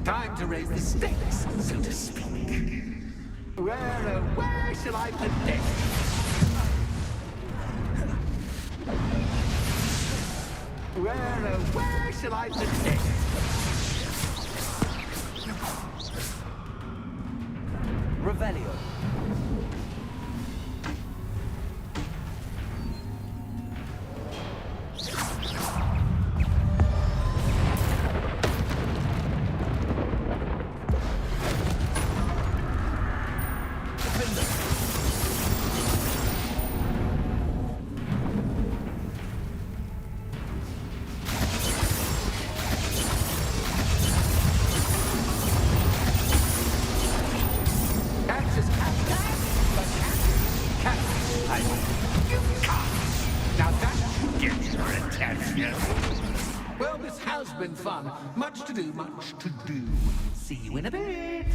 Speaker 4: Time to raise the stakes, so to speak. Where shall I put this? Where shall I put this?
Speaker 8: Revelio.
Speaker 4: Well, this has been fun. Much to do, much to do. See you in a bit.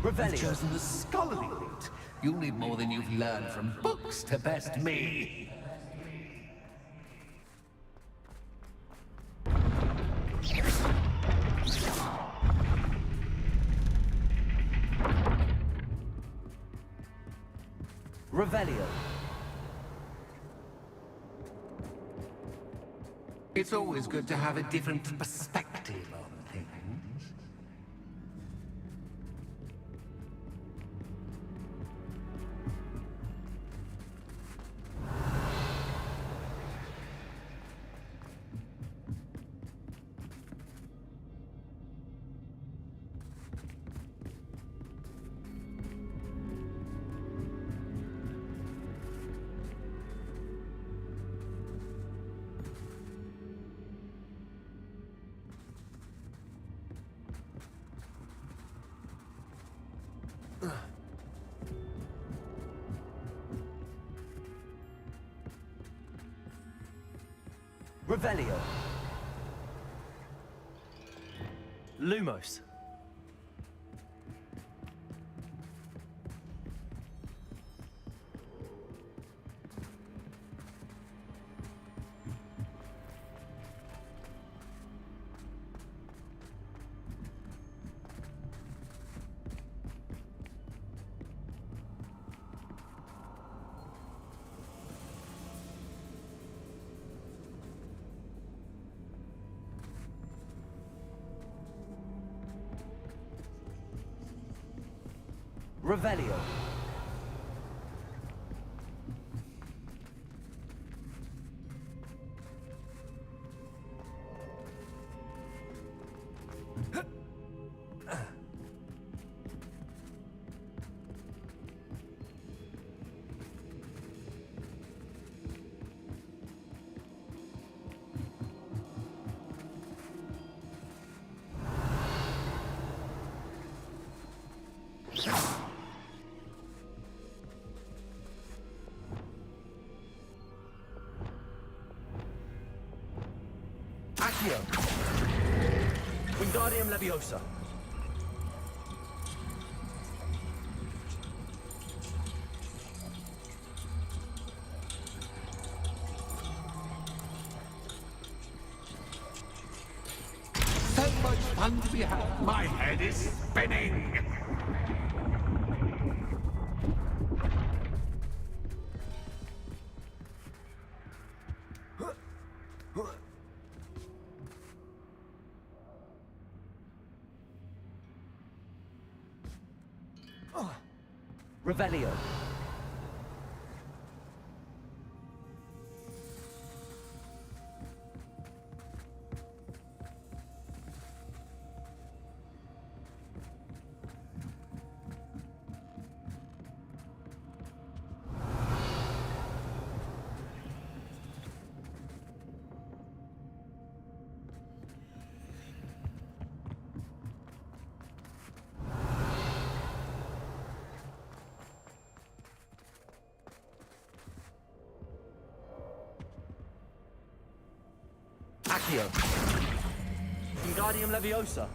Speaker 8: Revelio.
Speaker 4: You've chosen the scholarly route. You'll need more than you've learned from books to best me.
Speaker 8: Revelio.
Speaker 4: It's always good to have a different perspective on things.
Speaker 8: Revelio. Lumos. Revelio. Accio. Wingardium Leviosa.
Speaker 4: So much fun to be had. My head is spinning.
Speaker 8: Revelio. Accio. Wingardium Leviosa.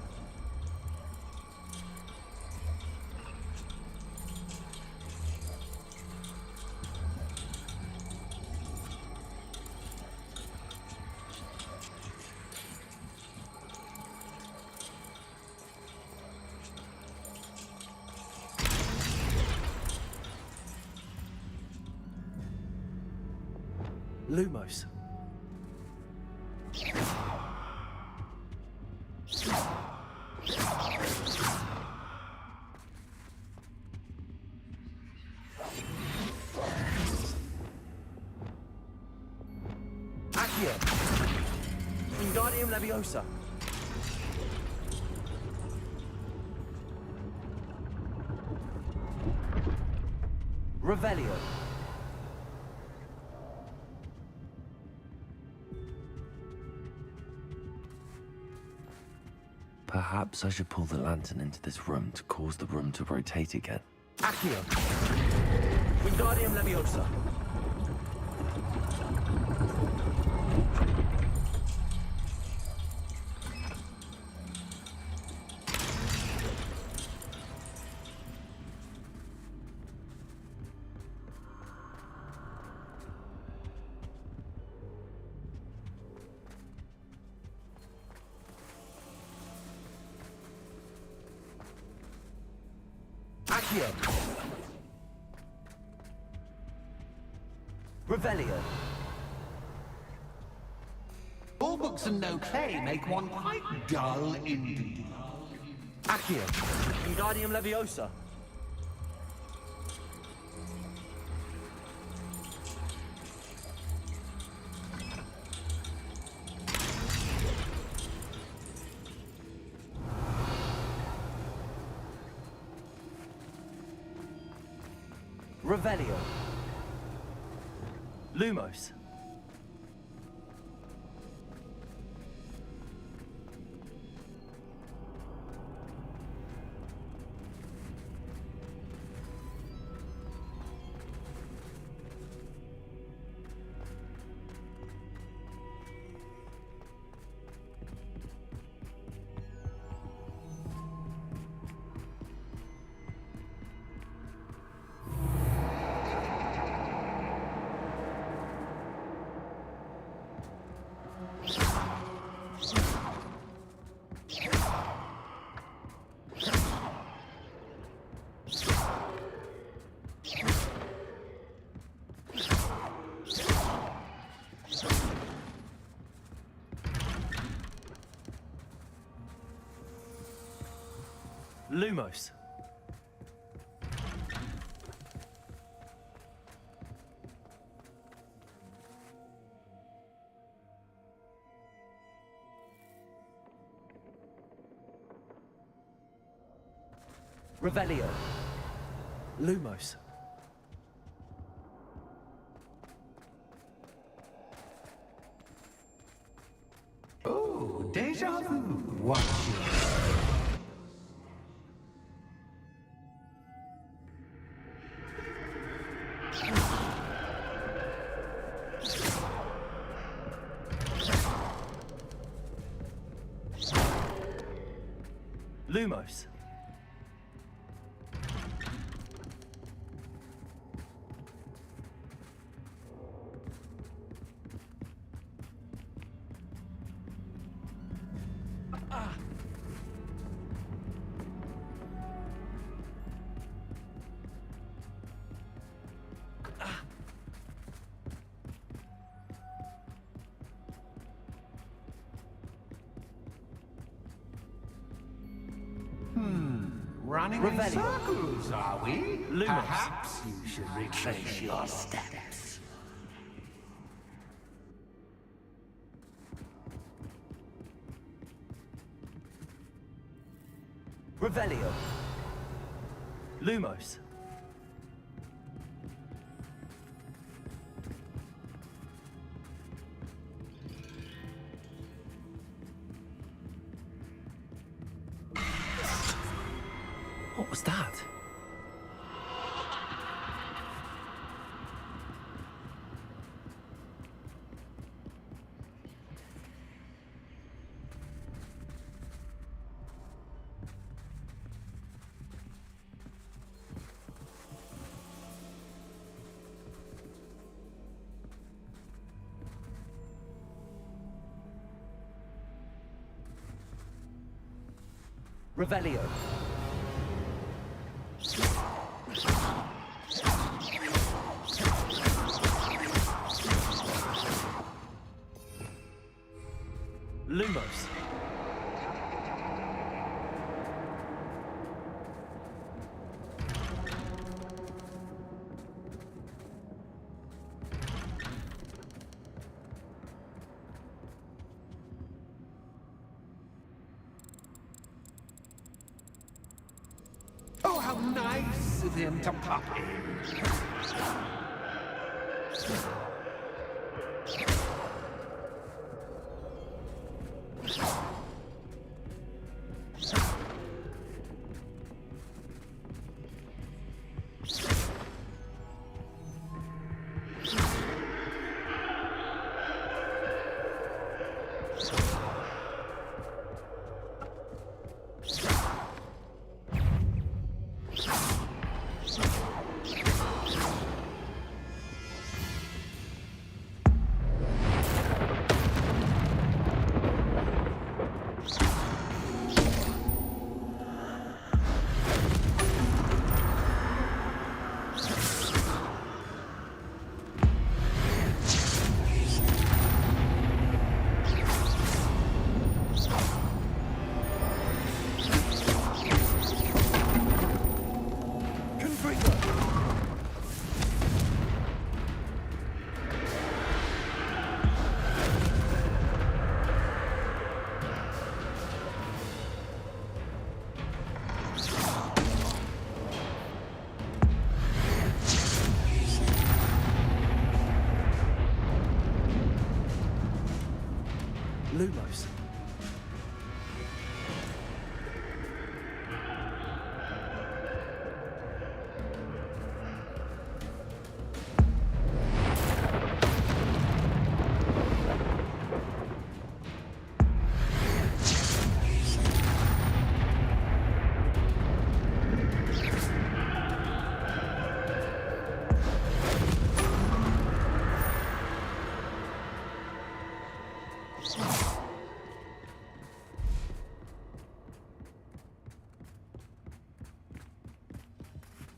Speaker 8: Lumos. Accio. Wingardium Leviosa. Revelio.
Speaker 5: Perhaps I should pull the lantern into this room to cause the room to rotate again.
Speaker 8: Accio. Wingardium Leviosa. Accio. Revelio.
Speaker 12: All books and no clay make one quite dull indeed.
Speaker 8: Accio. Wingardium Leviosa. Revelio. Lumos. Lumos. Revelio. Lumos.
Speaker 12: Oh, deja vu. Watch it.
Speaker 8: Lumos.
Speaker 12: running in
Speaker 8: Revelio.
Speaker 12: circles, are we?
Speaker 8: Lumos.
Speaker 12: Perhaps you should retrace your steps.
Speaker 8: Revelio. Lumos. What was that? Revelio. Lumos.
Speaker 12: Oh, how nice of him to pop in.
Speaker 8: Lumos.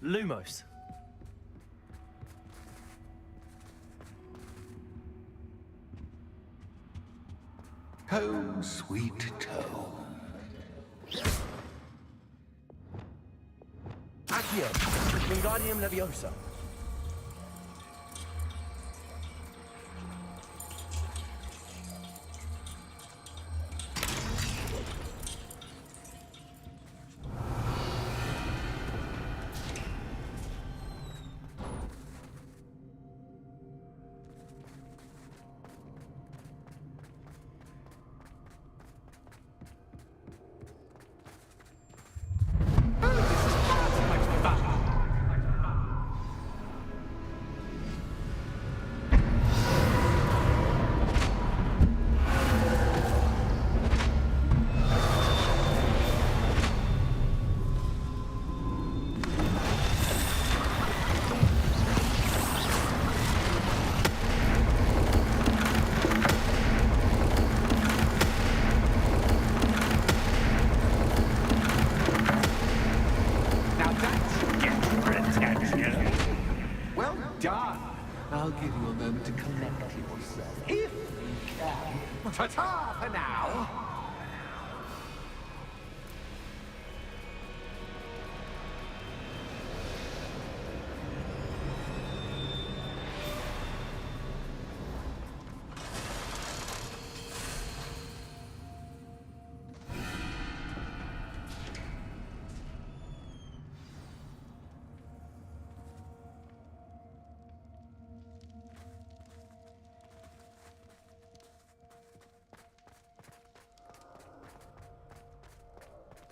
Speaker 8: Lumos.
Speaker 12: Home, sweet home.
Speaker 8: Accio. Wingardium Leviosa.
Speaker 12: Well done. I'll give you a moment to collect yourself, if you can. Ta-ta for now.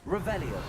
Speaker 8: Revelio.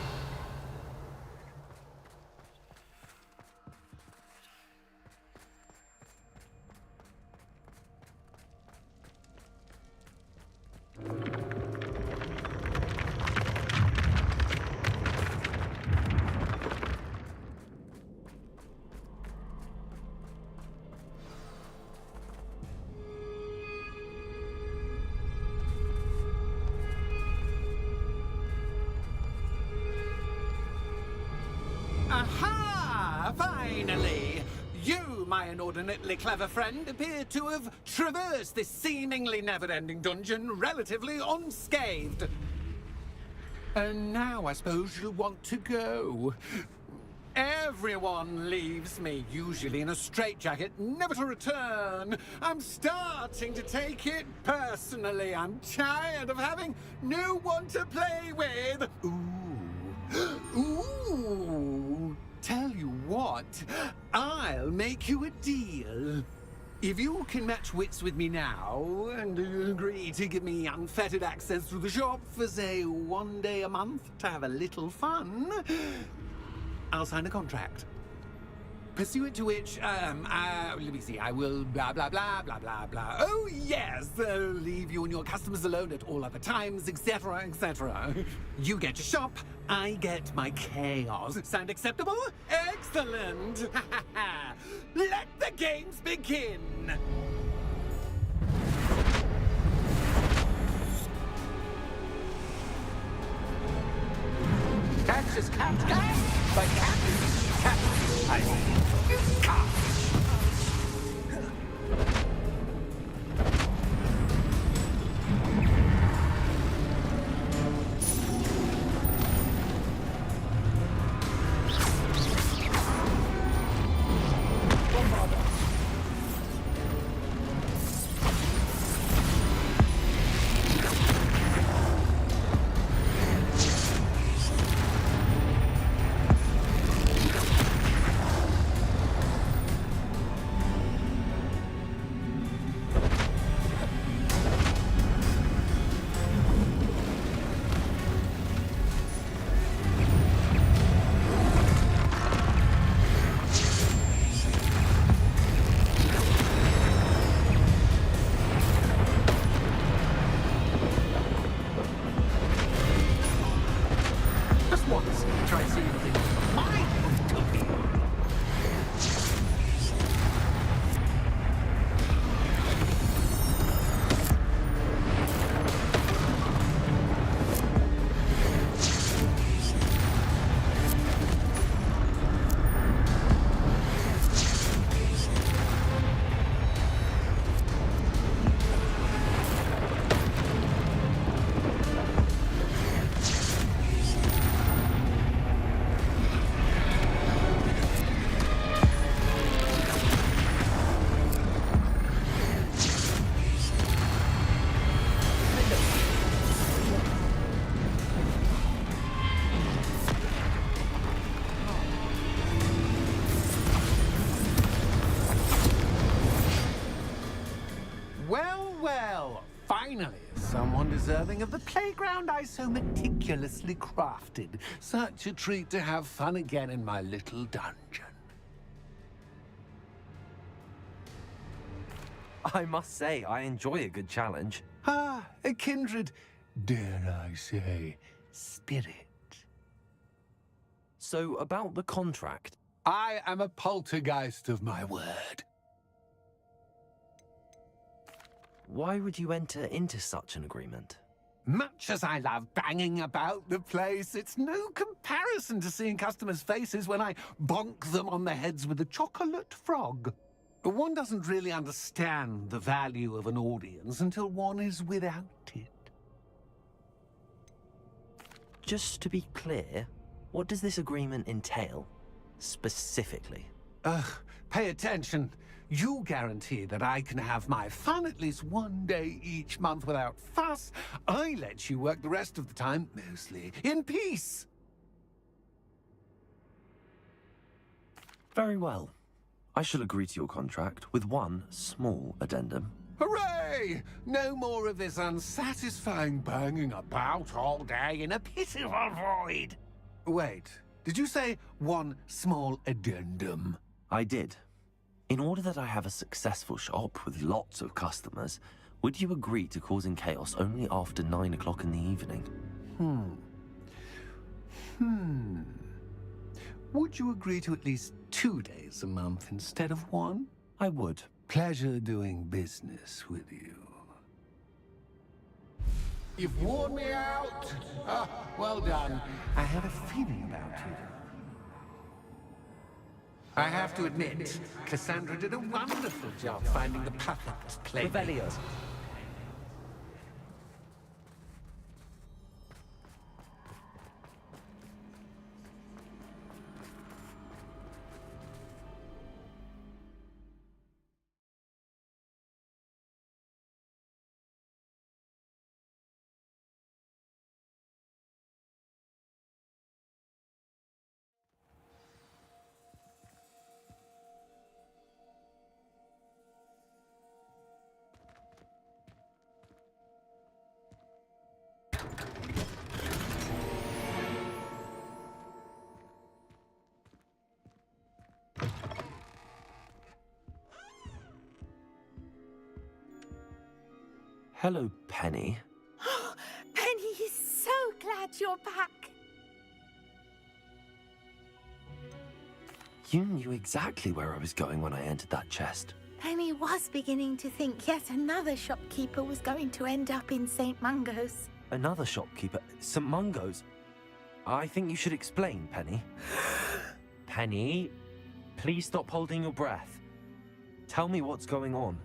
Speaker 12: Aha! Finally! You, my inordinately clever friend, appear to have traversed this seemingly never-ending dungeon relatively unscathed. And now I suppose you'll want to go. Everyone leaves me, usually in a straitjacket, never to return. I'm starting to take it personally. I'm tired of having no one to play with. Ooh. Tell you what, I'll make you a deal. If you can match wits with me now and agree to give me unfettered access to the shop for, say, 1 day a month to have a little fun, I'll sign a contract. Pursuant to which, let me see, I will blah, blah, blah, blah, blah, blah. Oh, yes, leave you and your customers alone at all other times, etc., etc. You get your shop, I get my chaos. Sound acceptable? Excellent! Let the games begin! Catch is cat, but cat is cat. I mean, cat. Well, finally, someone deserving of the playground I so meticulously crafted. Such a treat to have fun again in my little dungeon.
Speaker 5: I must say, I enjoy a good challenge.
Speaker 12: A kindred, dare I say, spirit.
Speaker 5: So, about the contract.
Speaker 12: I am a poltergeist of my word.
Speaker 5: Why would you enter into such an agreement?
Speaker 12: Much as I love banging about the place, it's no comparison to seeing customers' faces when I bonk them on the heads with a chocolate frog. One doesn't really understand the value of an audience until one is without it.
Speaker 5: Just to be clear, what does this agreement entail, specifically?
Speaker 12: Pay attention. You guarantee that I can have my fun at least 1 day each month without fuss. I let you work the rest of the time, mostly in peace.
Speaker 5: Very well. I shall agree to your contract with one small addendum.
Speaker 12: Hooray! No more of this unsatisfying banging about all day in a pitiful void. Wait, did you say one small addendum?
Speaker 5: I did. In order that I have a successful shop with lots of customers, would you agree to causing chaos only after 9 o'clock in the evening?
Speaker 12: Would you agree to at least 2 days a month instead of 1?
Speaker 5: I would.
Speaker 12: Pleasure doing business with you. You've worn me out. Ah, well done. I have a feeling about you. I have to admit, Cassandra did a wonderful job finding the perfect playmate.
Speaker 8: Revelio.
Speaker 5: Hello, Penny.
Speaker 10: Penny is so glad you're back.
Speaker 5: You knew exactly where I was going when I entered that chest.
Speaker 10: Penny was beginning to think yet another shopkeeper was going to end up in St. Mungo's.
Speaker 5: Another shopkeeper? St. Mungo's? I think you should explain, Penny. Penny, please stop holding your breath. Tell me what's going on.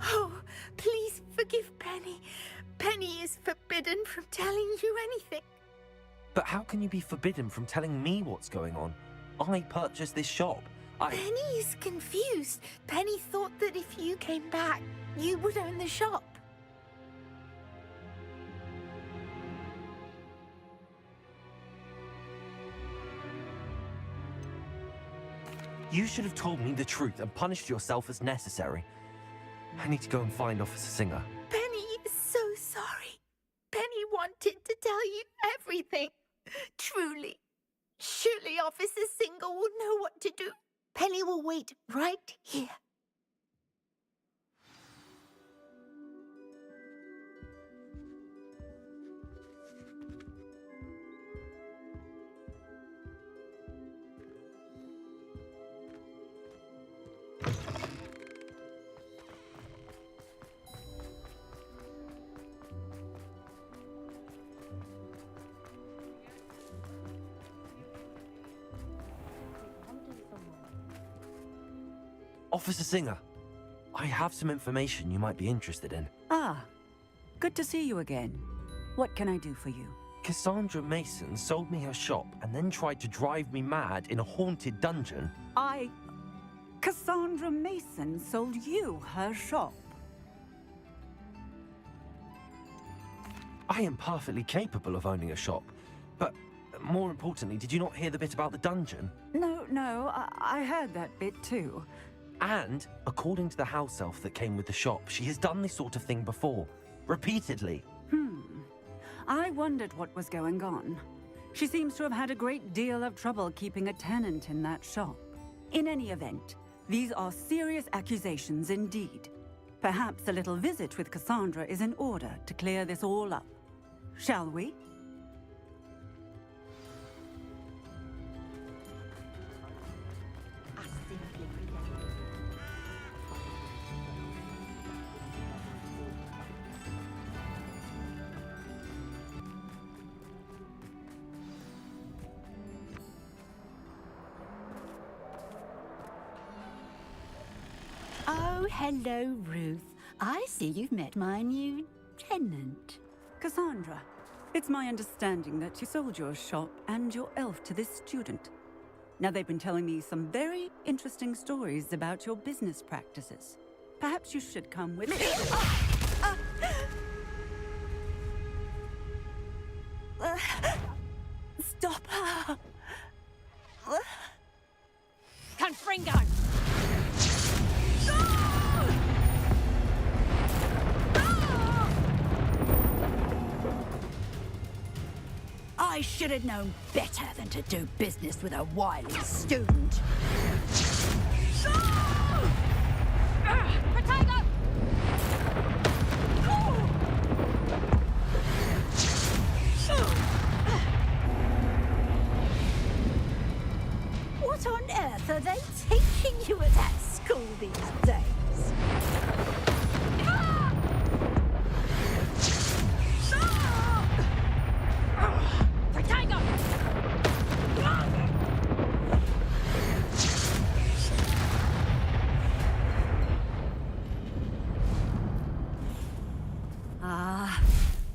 Speaker 10: Oh, please forgive Penny. Penny is forbidden from telling you anything.
Speaker 5: But how can you be forbidden from telling me what's going on? I purchased this shop.
Speaker 10: Penny is confused. Penny thought that if you came back, you would own the shop.
Speaker 5: You should have told me the truth and punished yourself as necessary. I need to go and find Officer Singer.
Speaker 10: Penny is so sorry. Penny wanted to tell you everything. Truly. Surely Officer Singer will know what to do. Penny will wait right here.
Speaker 5: Officer Singer, I have some information you might be interested in.
Speaker 13: Ah, good to see you again. What can I do for you?
Speaker 5: Cassandra Mason sold me her shop and then tried to drive me mad in a haunted dungeon.
Speaker 13: Cassandra Mason sold you her shop?
Speaker 5: I am perfectly capable of owning a shop, but more importantly, did you not hear the bit about the dungeon?
Speaker 13: No, I heard that bit too.
Speaker 5: And, according to the house elf that came with the shop, she has done this sort of thing before. Repeatedly.
Speaker 13: I wondered what was going on. She seems to have had a great deal of trouble keeping a tenant in that shop. In any event, these are serious accusations indeed. Perhaps a little visit with Cassandra is in order to clear this all up. Shall we?
Speaker 11: Oh, hello, Ruth. I see you've met my new tenant.
Speaker 13: Cassandra, it's my understanding that you sold your shop and your elf to this student. Now, they've been telling me some very interesting stories about your business practices. Perhaps you should come with me.
Speaker 11: Stop her!
Speaker 14: Confringo!
Speaker 11: I should have known better than to do business with a wily student.
Speaker 13: Potato!
Speaker 11: What on earth are they teaching you at that school these days?
Speaker 13: Potato!
Speaker 11: Ah,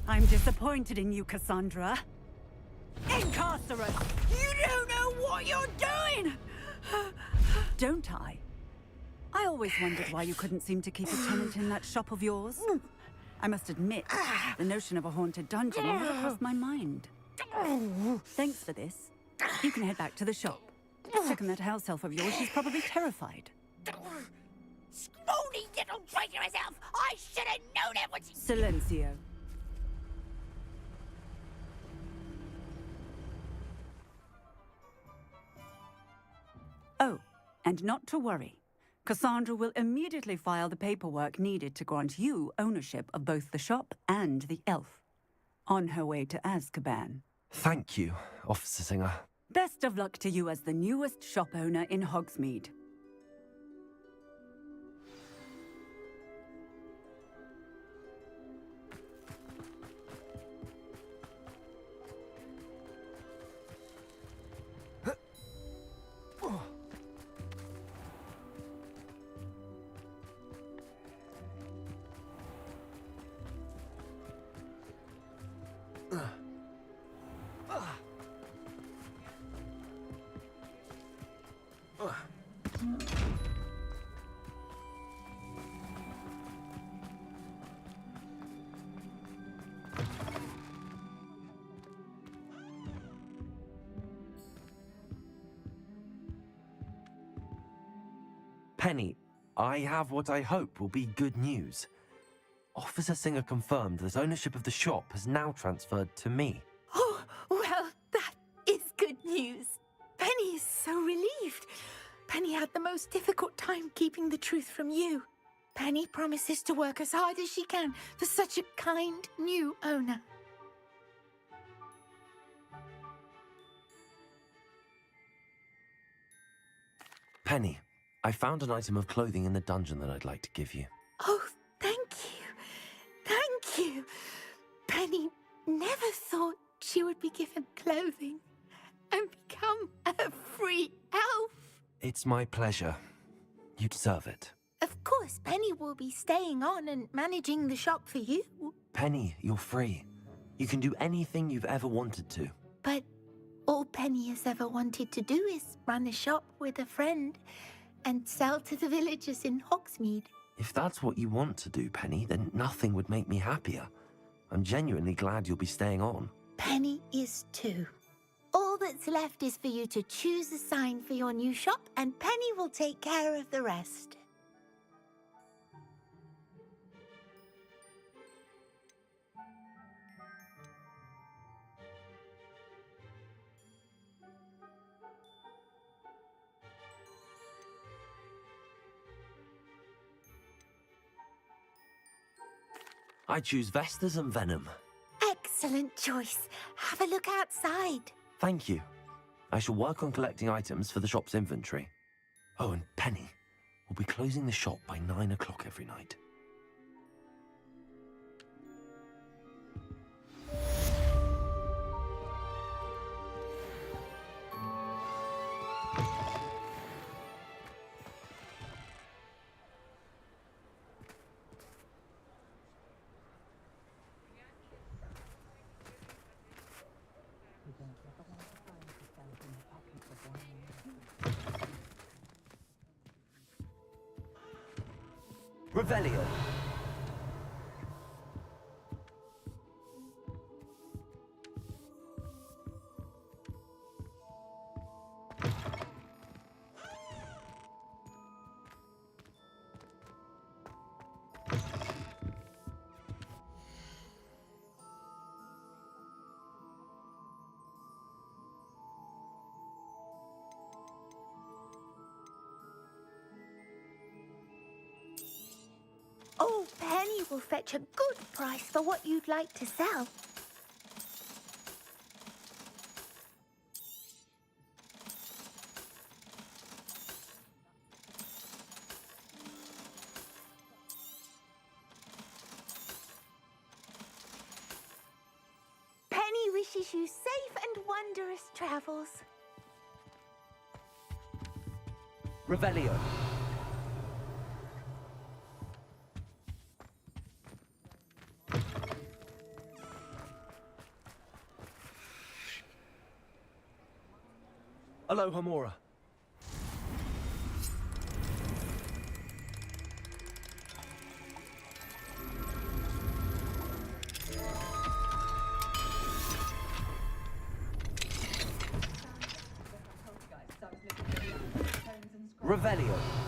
Speaker 11: I'm disappointed in you, Cassandra. Incarcerate! You don't know what you're doing!
Speaker 13: Don't I? I always wondered why you couldn't seem to keep a tenant in that shop of yours. I must admit, the notion of a haunted dungeon never crossed my mind. Thanks for this. You can head back to the shop. Check on that house elf of yours. She's probably terrified.
Speaker 11: Scrawny little traitor herself! I should have known it was...
Speaker 13: Silencio. Oh, and not to worry. Cassandra will immediately file the paperwork needed to grant you ownership of both the shop and the elf. On her way to Azkaban.
Speaker 5: Thank you, Officer Singer.
Speaker 13: Best of luck to you as the newest shop owner in Hogsmeade.
Speaker 5: Penny, I have what I hope will be good news. Officer Singer confirmed that ownership of the shop has now transferred to me.
Speaker 10: Oh, well, that is good news. Penny is so relieved. Penny had the most difficult time keeping the truth from you. Penny promises to work as hard as she can for such a kind new owner.
Speaker 5: Penny, I found an item of clothing in the dungeon that I'd like to give you.
Speaker 10: Oh, thank you. Thank you. Penny never thought she would be given clothing and become a free elf.
Speaker 5: It's my pleasure. You deserve it.
Speaker 10: Of course, Penny will be staying on and managing the shop for you.
Speaker 5: Penny, you're free. You can do anything you've ever wanted to.
Speaker 10: But all Penny has ever wanted to do is run a shop with a friend and sell to the villagers in Hogsmeade.
Speaker 5: If that's what you want to do, Penny, then nothing would make me happier. I'm genuinely glad you'll be staying on.
Speaker 10: Penny is too. All that's left is for you to choose a sign for your new shop, and Penny will take care of the rest.
Speaker 5: I choose Vestas and Venom.
Speaker 10: Excellent choice. Have a look outside.
Speaker 5: Thank you. I shall work on collecting items for the shop's inventory. Oh, and Penny, we'll be closing the shop by 9 o'clock every night. Revelio.
Speaker 10: Oh, Penny will fetch a good price for what you'd like to sell. Penny wishes you safe and wondrous travels.
Speaker 8: Revelio. Aloha Mora. Revelio.